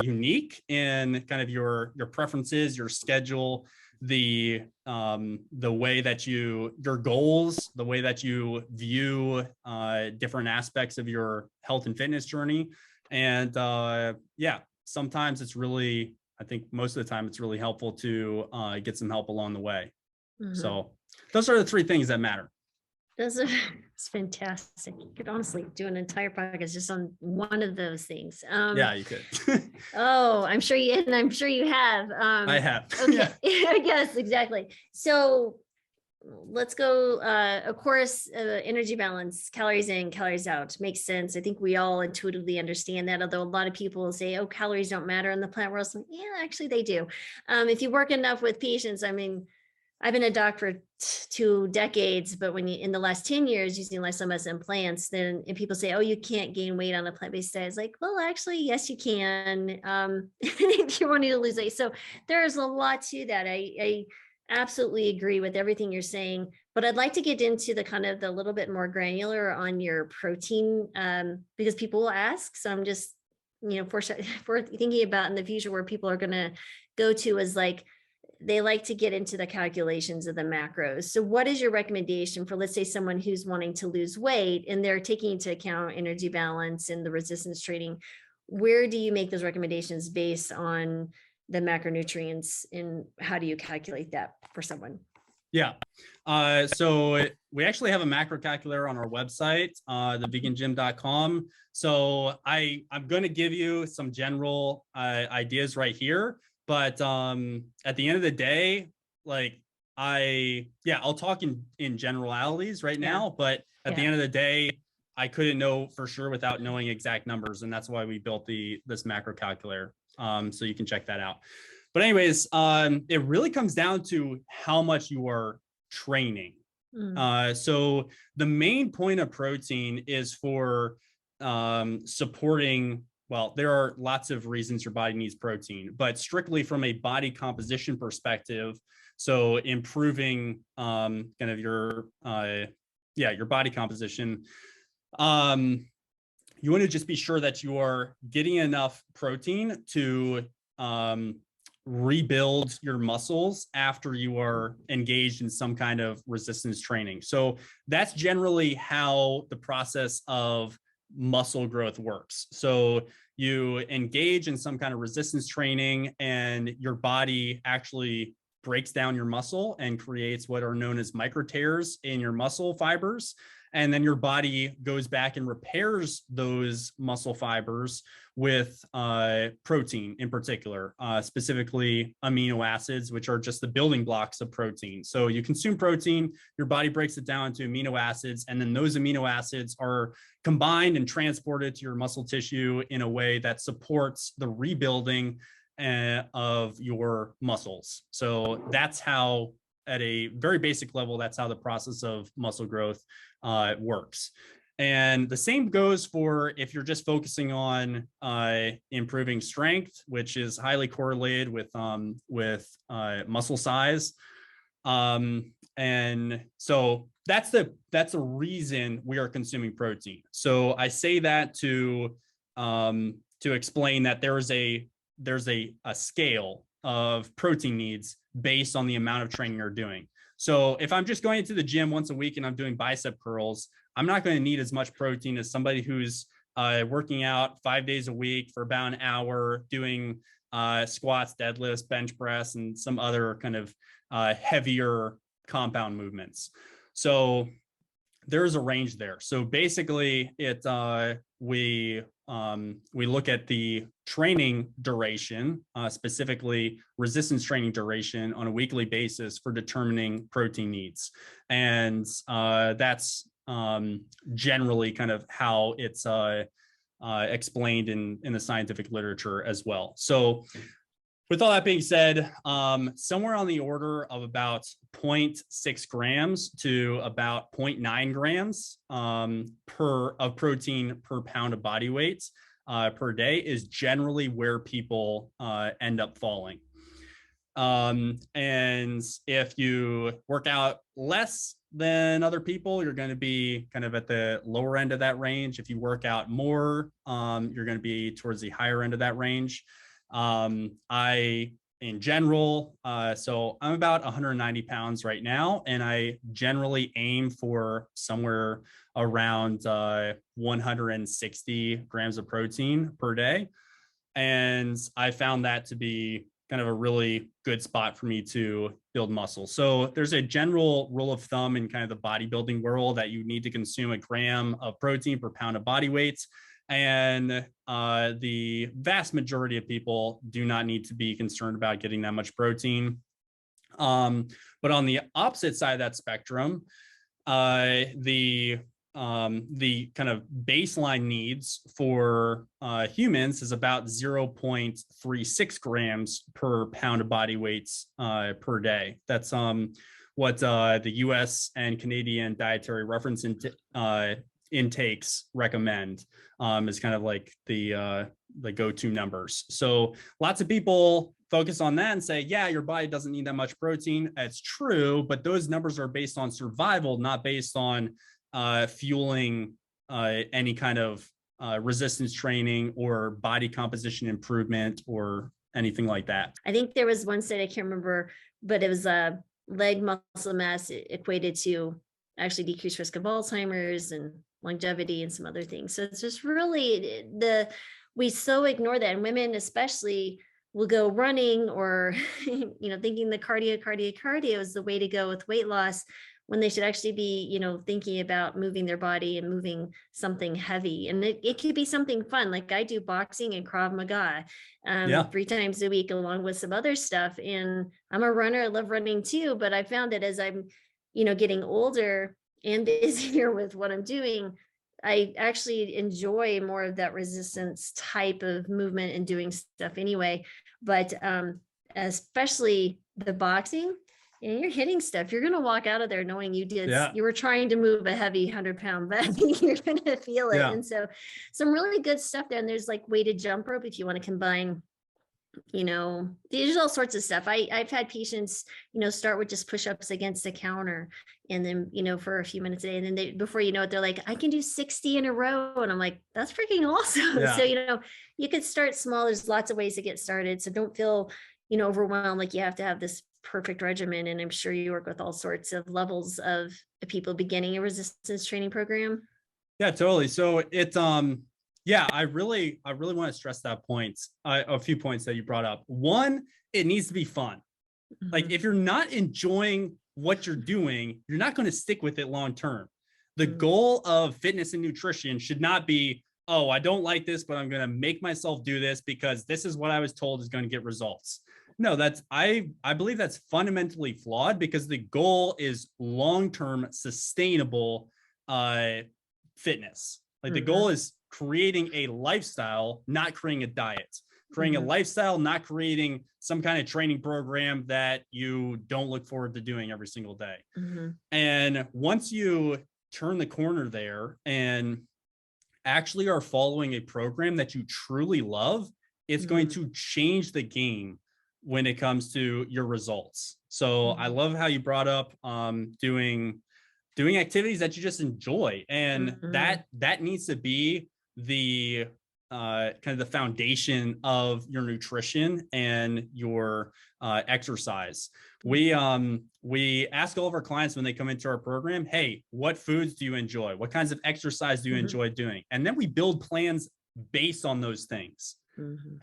Speaker 3: unique in kind of your preferences, your schedule, the way that your goals, the way that you view different aspects of your health and fitness journey. And sometimes it's really, I think most of the time it's really helpful to get some help along the way. Mm-hmm. So those are the three things that matter.
Speaker 2: It's fantastic. You could honestly do an entire podcast just on one of those things.
Speaker 3: Yeah, you could.
Speaker 2: Oh, I'm sure you have.
Speaker 3: I have.
Speaker 2: Okay. Yeah. Yes, exactly. So let's go. Of course, energy balance, calories in, calories out makes sense. I think we all intuitively understand that, although a lot of people will say, oh, calories don't matter in the plant world. So, yeah, actually they do. If you work enough with patients, I mean, I've been a doc for 2 decades, but when you in the last 10 years using lysomas and plants, and people say, oh, you can't gain weight on a plant-based diet. It's like, well, actually, yes, you can. If you're wanting to lose weight. So there's a lot to that. I absolutely agree with everything you're saying, but I'd like to get into the kind of the little bit more granular on your protein, because people will ask. So I'm just, for thinking about in the future where people are going to go to is like, they like to get into the calculations of the macros. So what is your recommendation for, let's say, someone who's wanting to lose weight and they're taking into account energy balance and the resistance training? where do you make those recommendations based on the macronutrients, and how do you calculate that for someone?
Speaker 3: Yeah. So we actually have a macro calculator on our website, thevegangym.com. So I'm going to give you some general ideas right here. But at the end of the day, like I'll talk in generalities right now. But at the end of the day, I couldn't know for sure without knowing exact numbers. And that's why we built this macro calculator. So you can check that out. But anyways, it really comes down to how much you are training. So the main point of protein is for supporting, well, there are lots of reasons your body needs protein, but strictly from a body composition perspective, so improving kind of your body composition, you want to just be sure that you are getting enough protein to rebuild your muscles after you are engaged in some kind of resistance training. So that's generally how the process of muscle growth works. So you engage in some kind of resistance training, and your body actually breaks down your muscle and creates what are known as micro tears in your muscle fibers. And then your body goes back and repairs those muscle fibers with protein in particular, specifically amino acids, which are just the building blocks of protein. So you consume protein, your body breaks it down into amino acids, and then those amino acids are combined and transported to your muscle tissue in a way that supports the rebuilding of your muscles. So that's how, at a very basic level, that's how the process of muscle growth works. And the same goes for if you're just focusing on improving strength, which is highly correlated with muscle size. And so that's the reason we are consuming protein. So I say that to explain that there's a scale of protein needs based on the amount of training you're doing. So if I'm just going to the gym once a week and I'm doing bicep curls, I'm not going to need as much protein as somebody who's working out 5 days a week for about an hour, doing squats, deadlifts, bench press, and some other kind of heavier compound movements. So there's a range there. So basically, we look at the training duration, specifically resistance training duration, on a weekly basis for determining protein needs. And that's generally kind of how it's explained in the scientific literature as well. So with all that being said, somewhere on the order of about 0.6 grams to about 0.9 grams of protein per pound of body weight per day is generally where people end up falling. And if you work out less than other people, you're going to be kind of at the lower end of that range. If you work out more, you're going to be towards the higher end of that range. In general, so I'm about 190 pounds right now, and I generally aim for somewhere around 160 grams of protein per day. And I found that to be kind of a really good spot for me to build muscle. So there's a general rule of thumb in kind of the bodybuilding world that you need to consume a gram of protein per pound of body weight. And the vast majority of people do not need to be concerned about getting that much protein. But on the opposite side of that spectrum, the kind of baseline needs for humans is about 0.36 grams per pound of body weight per day. That's what the US and Canadian dietary reference intakes recommend is kind of like the go-to numbers. So lots of people focus on that and say, yeah, your body doesn't need that much protein. It's true, but those numbers are based on survival, not based on fueling any kind of resistance training or body composition improvement or anything like that.
Speaker 2: I think there was one study, I can't remember, but it was leg muscle mass equated to actually decreased risk of Alzheimer's and longevity and some other things. So it's just really we so ignore that. And women especially will go running or, thinking the cardio is the way to go with weight loss, when they should actually be, thinking about moving their body and moving something heavy. And it could be something fun. Like I do boxing and Krav Maga 3 times a week, along with some other stuff. And I'm a runner. I love running too. But I found that as I'm, getting older and busier with what I'm doing, I actually enjoy more of that resistance type of movement and doing stuff anyway. But especially the boxing, and you're hitting stuff, you're going to walk out of there knowing you were trying to move a heavy 100-pound bag. You're going to feel it. And so some really good stuff there. And there's like weighted jump rope if you want to combine, there's all sorts of stuff. I've had patients, start with just push-ups against the counter, and then, for a few minutes a day. And then before you know it, they're like, I can do 60 in a row. And I'm like, that's freaking awesome.
Speaker 3: Yeah.
Speaker 2: So, you could start small. There's lots of ways to get started. So don't feel, overwhelmed, like you have to have this perfect regimen. And I'm sure you work with all sorts of levels of people beginning a resistance training program.
Speaker 3: Yeah, totally. So I really want to stress that point, a few points that you brought up. One, it needs to be fun.
Speaker 2: Mm-hmm.
Speaker 3: Like if you're not enjoying what you're doing, you're not going to stick with it long term. The goal of fitness and nutrition should not be, oh, I don't like this, but I'm going to make myself do this because this is what I was told is going to get results. No, I believe that's fundamentally flawed, because the goal is long-term sustainable fitness. Like the goal is creating a lifestyle, not creating a diet. Creating a lifestyle, not creating some kind of training program that you don't look forward to doing every single day. And once you turn the corner there and actually are following a program that you truly love, it's going to change the game when it comes to your results. So I love how you brought up doing activities that you just enjoy, and that needs to be the kind of the foundation of your nutrition and your exercise. We ask all of our clients when they come into our program, hey, what foods do you enjoy? What kinds of exercise do you enjoy doing? And then we build plans based on those things.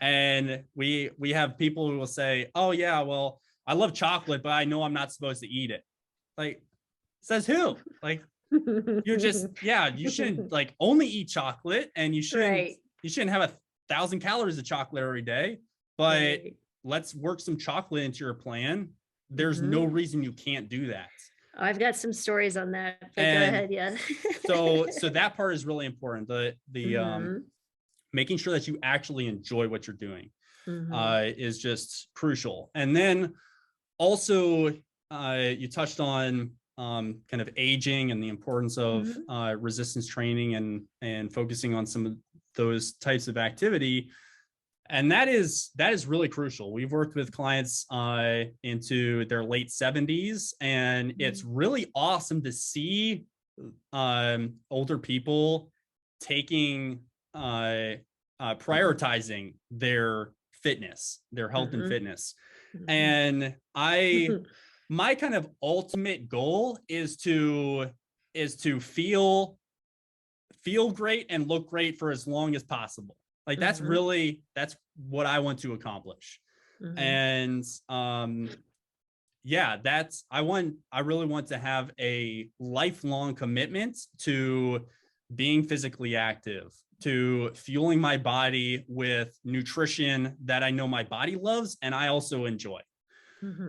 Speaker 3: And we have people who will say, oh yeah, well, I love chocolate, but I know I'm not supposed to eat it. Like, says who? Like, you're just, you shouldn't like only eat chocolate, and you shouldn't have 1,000 calories of chocolate every day, but let's work some chocolate into your plan. There's no reason you can't do that.
Speaker 2: Oh, I've got some stories on that, but go ahead. Yeah.
Speaker 3: so that part is really important. The making sure that you actually enjoy what you're doing is just crucial. And then also you touched on kind of aging and the importance of resistance training and focusing on some of those types of activity. And that is really crucial. We've worked with clients into their late 70s, and it's really awesome to see older people taking prioritizing their fitness, their health and fitness. And my kind of ultimate goal is to feel great and look great for as long as possible. Like that's what I want to accomplish. And I really want to have a lifelong commitment to being physically active, to fueling my body with nutrition that I know my body loves and I also enjoy.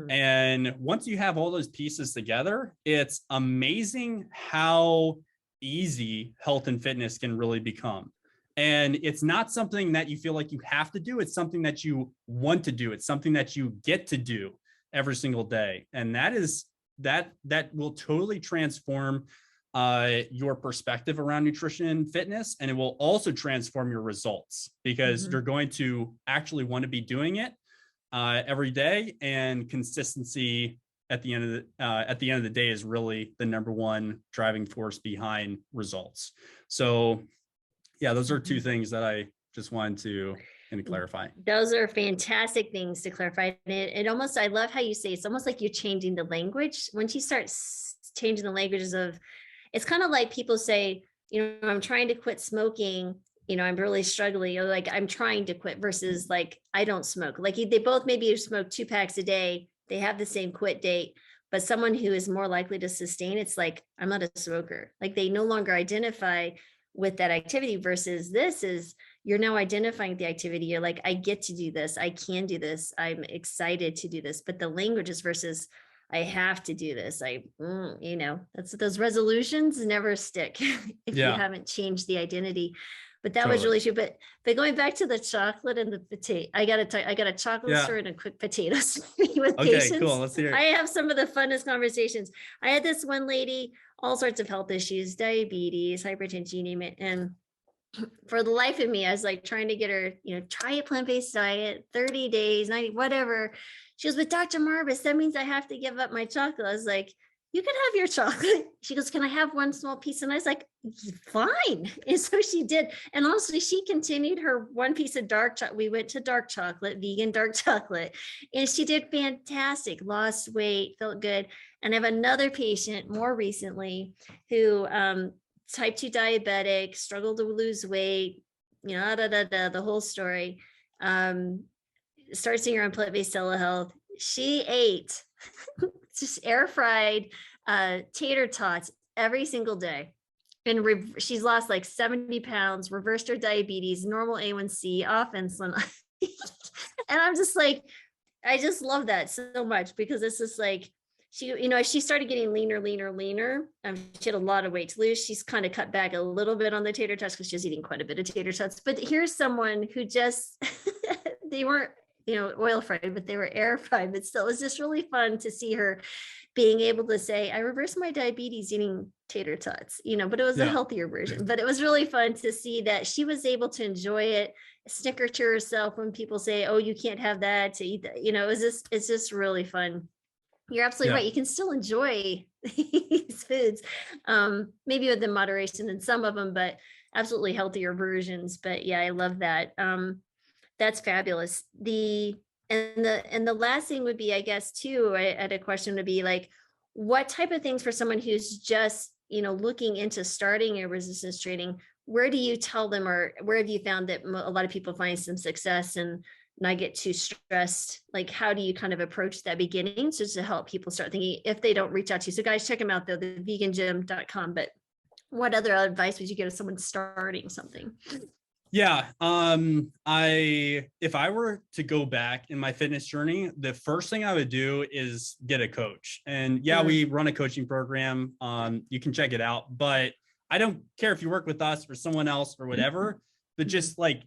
Speaker 3: And once you have all those pieces together, it's amazing how easy health and fitness can really become. And it's not something that you feel like you have to do. It's something that you want to do. It's something that you get to do every single day. And that will totally transform your perspective around nutrition and fitness. And it will also transform your results, because you're going to actually want to be doing it every day. And consistency at the end of the day is really the number one driving force behind results. So yeah, those are two things that I just wanted to clarify.
Speaker 2: Those are fantastic things to clarify. It almost, I love how you say, it's almost like you're changing the language. Once you start changing the languages of, it's kind of like people say, I'm trying to quit smoking, I'm really struggling, or like I'm trying to quit versus like I don't smoke. Like they both maybe smoke 2 packs a day. They have the same quit date, but someone who is more likely to sustain, it's like, I'm not a smoker. Like they no longer identify with that activity versus this is you're now identifying the activity. You're like, I get to do this. I can do this. I'm excited to do this. But the language is versus I have to do this. That's those resolutions never stick if you
Speaker 3: Yeah,
Speaker 2: haven't changed the identity. But that was
Speaker 3: totally.
Speaker 2: really true. But going back to the chocolate and the potato, I got a chocolate
Speaker 3: Yeah.
Speaker 2: story and a quick potato story with
Speaker 3: Okay, cool.
Speaker 2: patients.
Speaker 3: Let's hear
Speaker 2: I
Speaker 3: it.
Speaker 2: have some of the funnest conversations. I had this one lady, all sorts of health issues, diabetes, hypertension, you name it. And for the life of me, I was like trying to get her, try a plant-based diet, 30 days, 90, whatever. She goes, but Dr. Marvis, that means I have to give up my chocolate. I was like, you can have your chocolate. She goes, can I have one small piece? And I was like, fine. And so she did. And honestly, she continued her one piece of dark chocolate. We went to dark chocolate, vegan dark chocolate, and she did fantastic, lost weight, felt good. And I have another patient more recently who type 2 diabetic, struggled to lose weight, the whole story. Started seeing her on plant-based telehealth. She ate just air fried tater tots every single day. And she's lost like 70 pounds, reversed her diabetes, normal A1C, off insulin. And I'm just like, I just love that so much because it's just like, she started getting leaner. She had a lot of weight to lose. She's kind of cut back a little bit on the tater tots because she's eating quite a bit of tater tots. But here's someone who just, they weren't, oil fried, but they were air fried. But still, it was just really fun to see her being able to say, I reversed my diabetes eating tater tots, but it was a
Speaker 3: Yeah.
Speaker 2: healthier version. But it was really fun to see that she was able to enjoy it, snicker to herself when people say, oh, you can't have that, to eat that. It's just really fun. You're absolutely right. You can still enjoy these foods, maybe with the moderation in some of them, but absolutely healthier versions. But yeah, I love that. That's fabulous. And the last thing would be, I guess, too, I had a question would be like, what type of things for someone who's just, looking into starting a resistance training, where do you tell them, or where have you found that a lot of people find some success and not get too stressed? Like, how do you kind of approach that beginning to help people start thinking if they don't reach out to you? So guys, check them out though, thevegangym.com. But what other advice would you give to someone starting something?
Speaker 3: Yeah. If I were to go back in my fitness journey, the first thing I would do is get a coach. And yeah, we run a coaching program. You can check it out, but I don't care if you work with us or someone else or whatever, but just like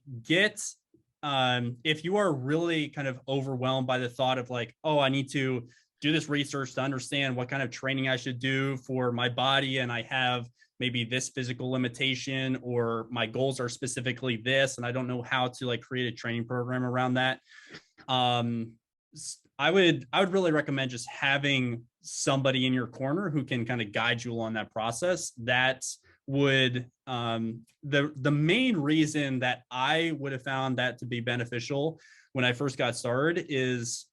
Speaker 3: if you are really kind of overwhelmed by the thought of like, oh, I need to do this research to understand what kind of training I should do for my body, and I have maybe this physical limitation, or my goals are specifically this, and I don't know how to like create a training program around that. I would really recommend just having somebody in your corner who can kind of guide you along that process. That would the main reason that I would have found that to be beneficial when I first got started is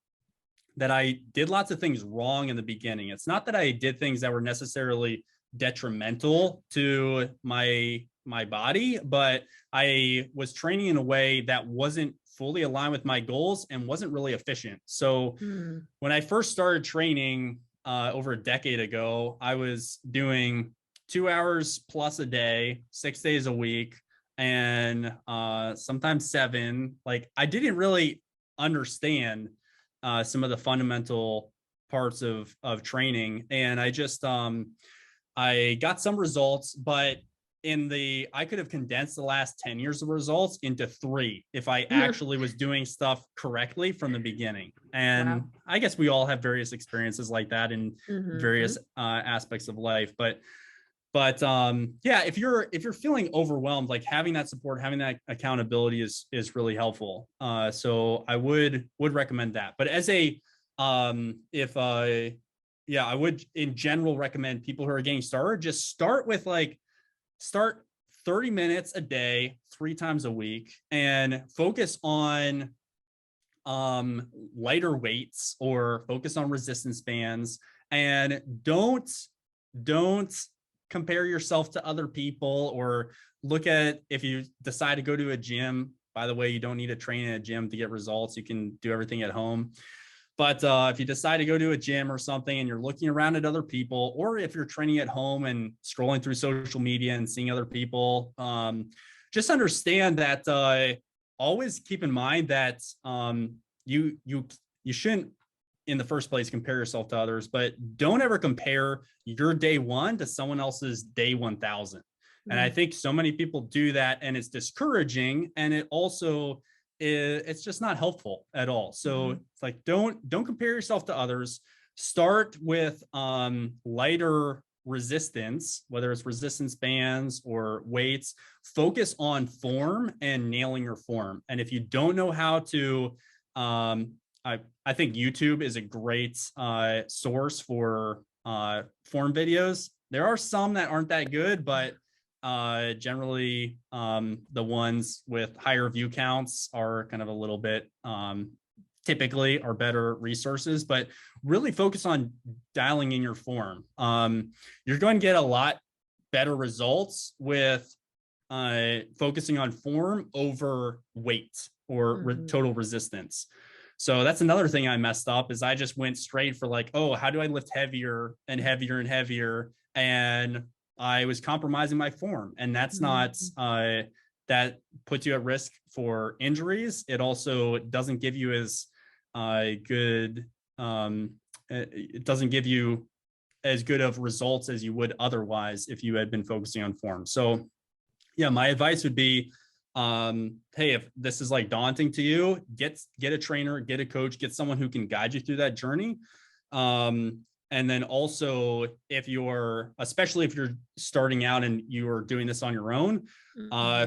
Speaker 3: that I did lots of things wrong in the beginning. It's not that I did things that were necessarily detrimental to my body, but I was training in a way that wasn't fully aligned with my goals and wasn't really efficient. So when I first started training over a decade ago, I was doing 2 hours plus a day, 6 days a week, and sometimes 7. Like, I didn't really understand some of the fundamental parts of training, and I just I got some results, but I could have condensed the last 10 years of results into 3 if I actually was doing stuff correctly from the beginning. And wow. I guess we all have various experiences like that in various aspects of life. But yeah, if you're feeling overwhelmed, like having that support, having that accountability is really helpful. So I would recommend that. But as I would in general recommend people who are getting started, just start 30 minutes a day, 3 times a week, and focus on lighter weights or focus on resistance bands, and don't compare yourself to other people or look at, if you decide to go to a gym, by the way, you don't need to train in a gym to get results. You can do everything at home. But if you decide to go to a gym or something and you're looking around at other people, or if you're training at home and scrolling through social media and seeing other people, just understand that always keep in mind that you shouldn't in the first place compare yourself to others, but don't ever compare your day one to someone else's day 1000. And I think so many people do that, and it's discouraging, and it also it's just not helpful at all. So it's like, don't compare yourself to others. Start with lighter resistance, whether it's resistance bands or weights. Focus on form and nailing your form. And if you don't know how to, I think YouTube is a great source for form videos. There are some that aren't that good, but generally the ones with higher view counts are kind of a little bit typically are better resources, but really focus on dialing in your form. You're going to get a lot better results with focusing on form over weight or total resistance. So that's another thing I messed up, is I just went straight for like, oh, how do I lift heavier and heavier and heavier? And I was compromising my form, and that's not, that puts you at risk for injuries. It also doesn't give you as good, it doesn't give you as good of results as you would otherwise if you had been focusing on form. So yeah, my advice would be, hey, if this is like daunting to you, get a trainer, get a coach, get someone who can guide you through that journey. And then also, especially if you're starting out and you're doing this on your own,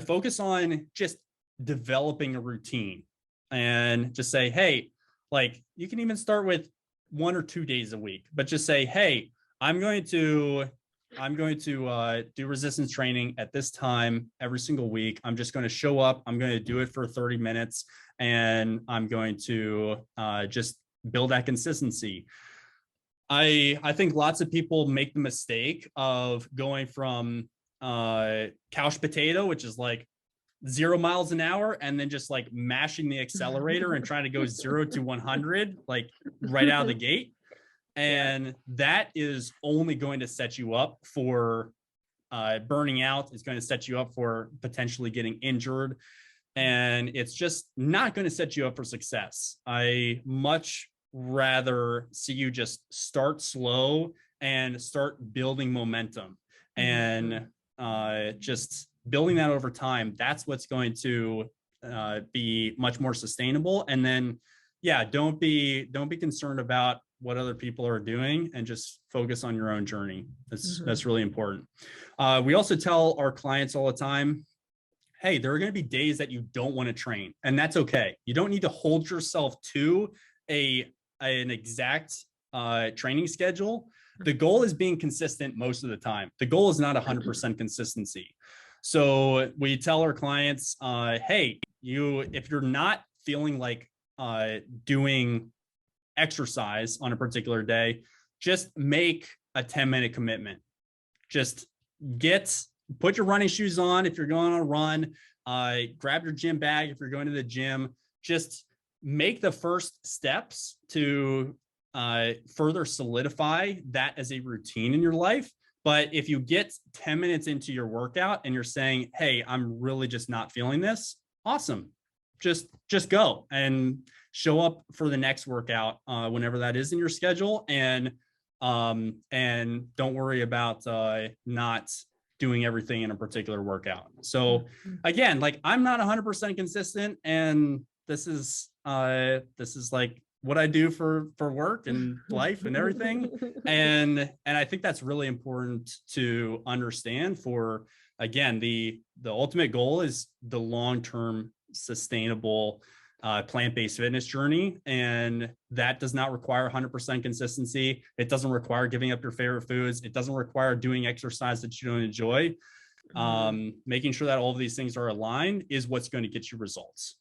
Speaker 3: focus on just developing a routine, and just say, hey, like, you can even start with 1 or 2 days a week, but just say, hey, I'm going to do resistance training at this time every single week. I'm just going to show up. I'm going to do it for 30 minutes, and I'm going to just build that consistency. I think lots of people make the mistake of going from couch potato, which is like 0 miles an hour, and then just like mashing the accelerator and trying to go 0 to 100 like right out of the gate. And that is only going to set you up for burning out. It's going to set you up for potentially getting injured, and it's just not going to set you up for success. I much rather see you just start slow and start building momentum, and just building that over time. That's what's going to be much more sustainable. And then, yeah, don't be concerned about what other people are doing, and just focus on your own journey. That's really important. We also tell our clients all the time, hey, there are going to be days that you don't want to train, and that's okay. You don't need to hold yourself to an exact training schedule. The goal is being consistent most of the time. The goal is not 100% consistency. So we tell our clients, hey, if you're not feeling like doing exercise on a particular day, just make a 10-minute commitment. Just put your running shoes on if you're going on a run, grab your gym bag if you're going to the gym. Just make the first steps to further solidify that as a routine in your life. But if you get 10 minutes into your workout and you're saying, hey, I'm really just not feeling this, awesome. Just go and show up for the next workout whenever that is in your schedule, and don't worry about not doing everything in a particular workout. So again, like, I'm not 100% consistent, and this is like what I do for work and life and everything. And I think that's really important to understand. For, again, the ultimate goal is the long-term sustainable plant-based fitness journey. And that does not require 100% consistency. It doesn't require giving up your favorite foods. It doesn't require doing exercise that you don't enjoy. Making sure that all of these things are aligned is what's going to get you results.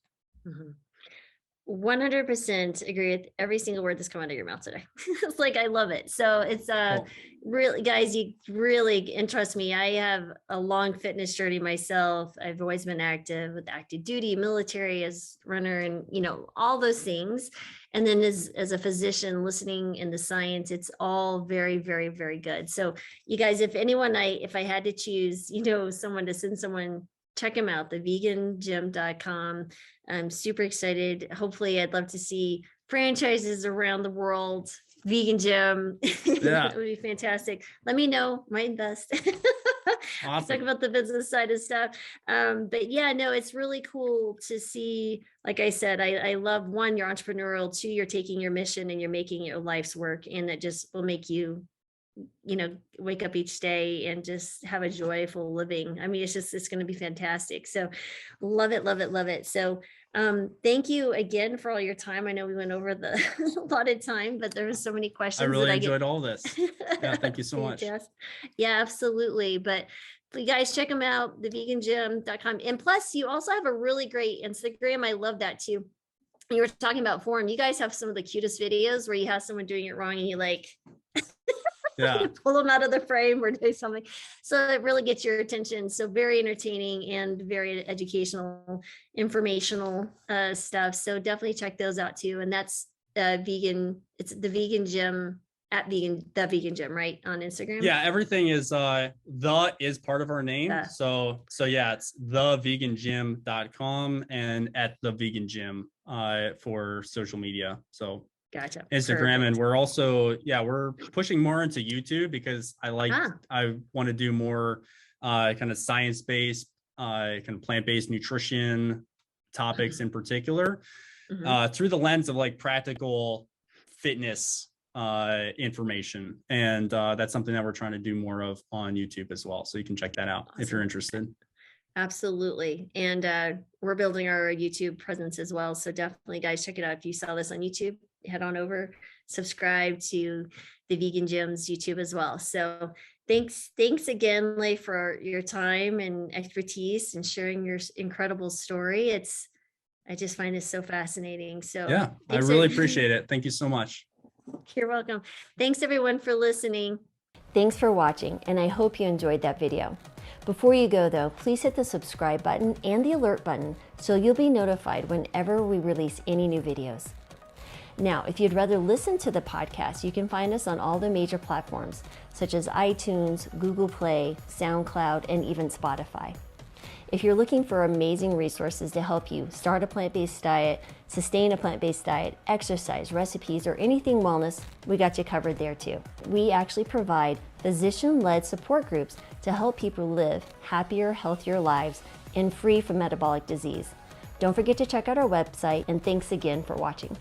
Speaker 2: 100% agree with every single word that's come out of your mouth today. It's like, I love it. So it's
Speaker 3: Cool.
Speaker 2: really, guys, you really, and trust me, I have a long fitness journey myself. I've always been active with active duty, military, as runner, and all those things. And then as a physician, listening in the science, it's all very, very, very good. So you guys, if I had to choose, someone to send someone, check them out, thevegangym.com. I'm super excited. Hopefully, I'd love to see franchises around the world. Vegan gym.
Speaker 3: Yeah.
Speaker 2: That would be fantastic. Let me know. Might invest.
Speaker 3: Awesome.
Speaker 2: Talk about the business side of stuff. But yeah, no, it's really cool to see. Like I said, I love, one, you're entrepreneurial, two, you're taking your mission and you're making it your life's work, and that just will make you wake up each day and just have a joyful living. I mean, it's going to be fantastic. So love it, love it, love it. So thank you again for all your time. I know we went over the allotted time, but there was so many questions.
Speaker 3: I really enjoyed all this. Yeah, thank you so much.
Speaker 2: Yeah, absolutely. But you guys check them out, thevegangym.com. And plus, you also have a really great Instagram. I love that too. You were talking about form. You guys have some of the cutest videos where you have someone doing it wrong and you
Speaker 3: yeah,
Speaker 2: pull them out of the frame or do something. So it really gets your attention. So very entertaining and very educational, informational stuff. So definitely check those out too. And that's vegan. It's the Vegan Gym the Vegan Gym, right? On Instagram.
Speaker 3: Yeah, everything is the is part of our name. So yeah, it's thevegangym.com and at the Vegan Gym for social media. So
Speaker 2: gotcha.
Speaker 3: Instagram.
Speaker 2: Perfect.
Speaker 3: And we're also, we're pushing more into YouTube because I want to do more kind of science-based, kind of plant-based nutrition topics in particular, through the lens of like practical fitness information. And that's something that we're trying to do more of on YouTube as well. So you can check that out if you're interested.
Speaker 2: Absolutely. And we're building our YouTube presence as well. So definitely, guys, check it out. If you saw this on YouTube, head on over, subscribe to the Vegan Gym's YouTube as well. So thanks again, Leif, for your time and expertise and sharing your incredible story. I just find this so fascinating. So
Speaker 3: yeah, I really appreciate it. Thank you so much.
Speaker 2: You're welcome. Thanks everyone for listening. Thanks for watching, and I hope you enjoyed that video. Before you go though, please hit the subscribe button and the alert button so you'll be notified whenever we release any new videos. Now, if you'd rather listen to the podcast, you can find us on all the major platforms such as iTunes, Google Play, SoundCloud, and even Spotify. If you're looking for amazing resources to help you start a plant-based diet, sustain a plant-based diet, exercise, recipes, or anything wellness, we got you covered there too. We actually provide physician-led support groups to help people live happier, healthier lives and free from metabolic disease. Don't forget to check out our website, and thanks again for watching.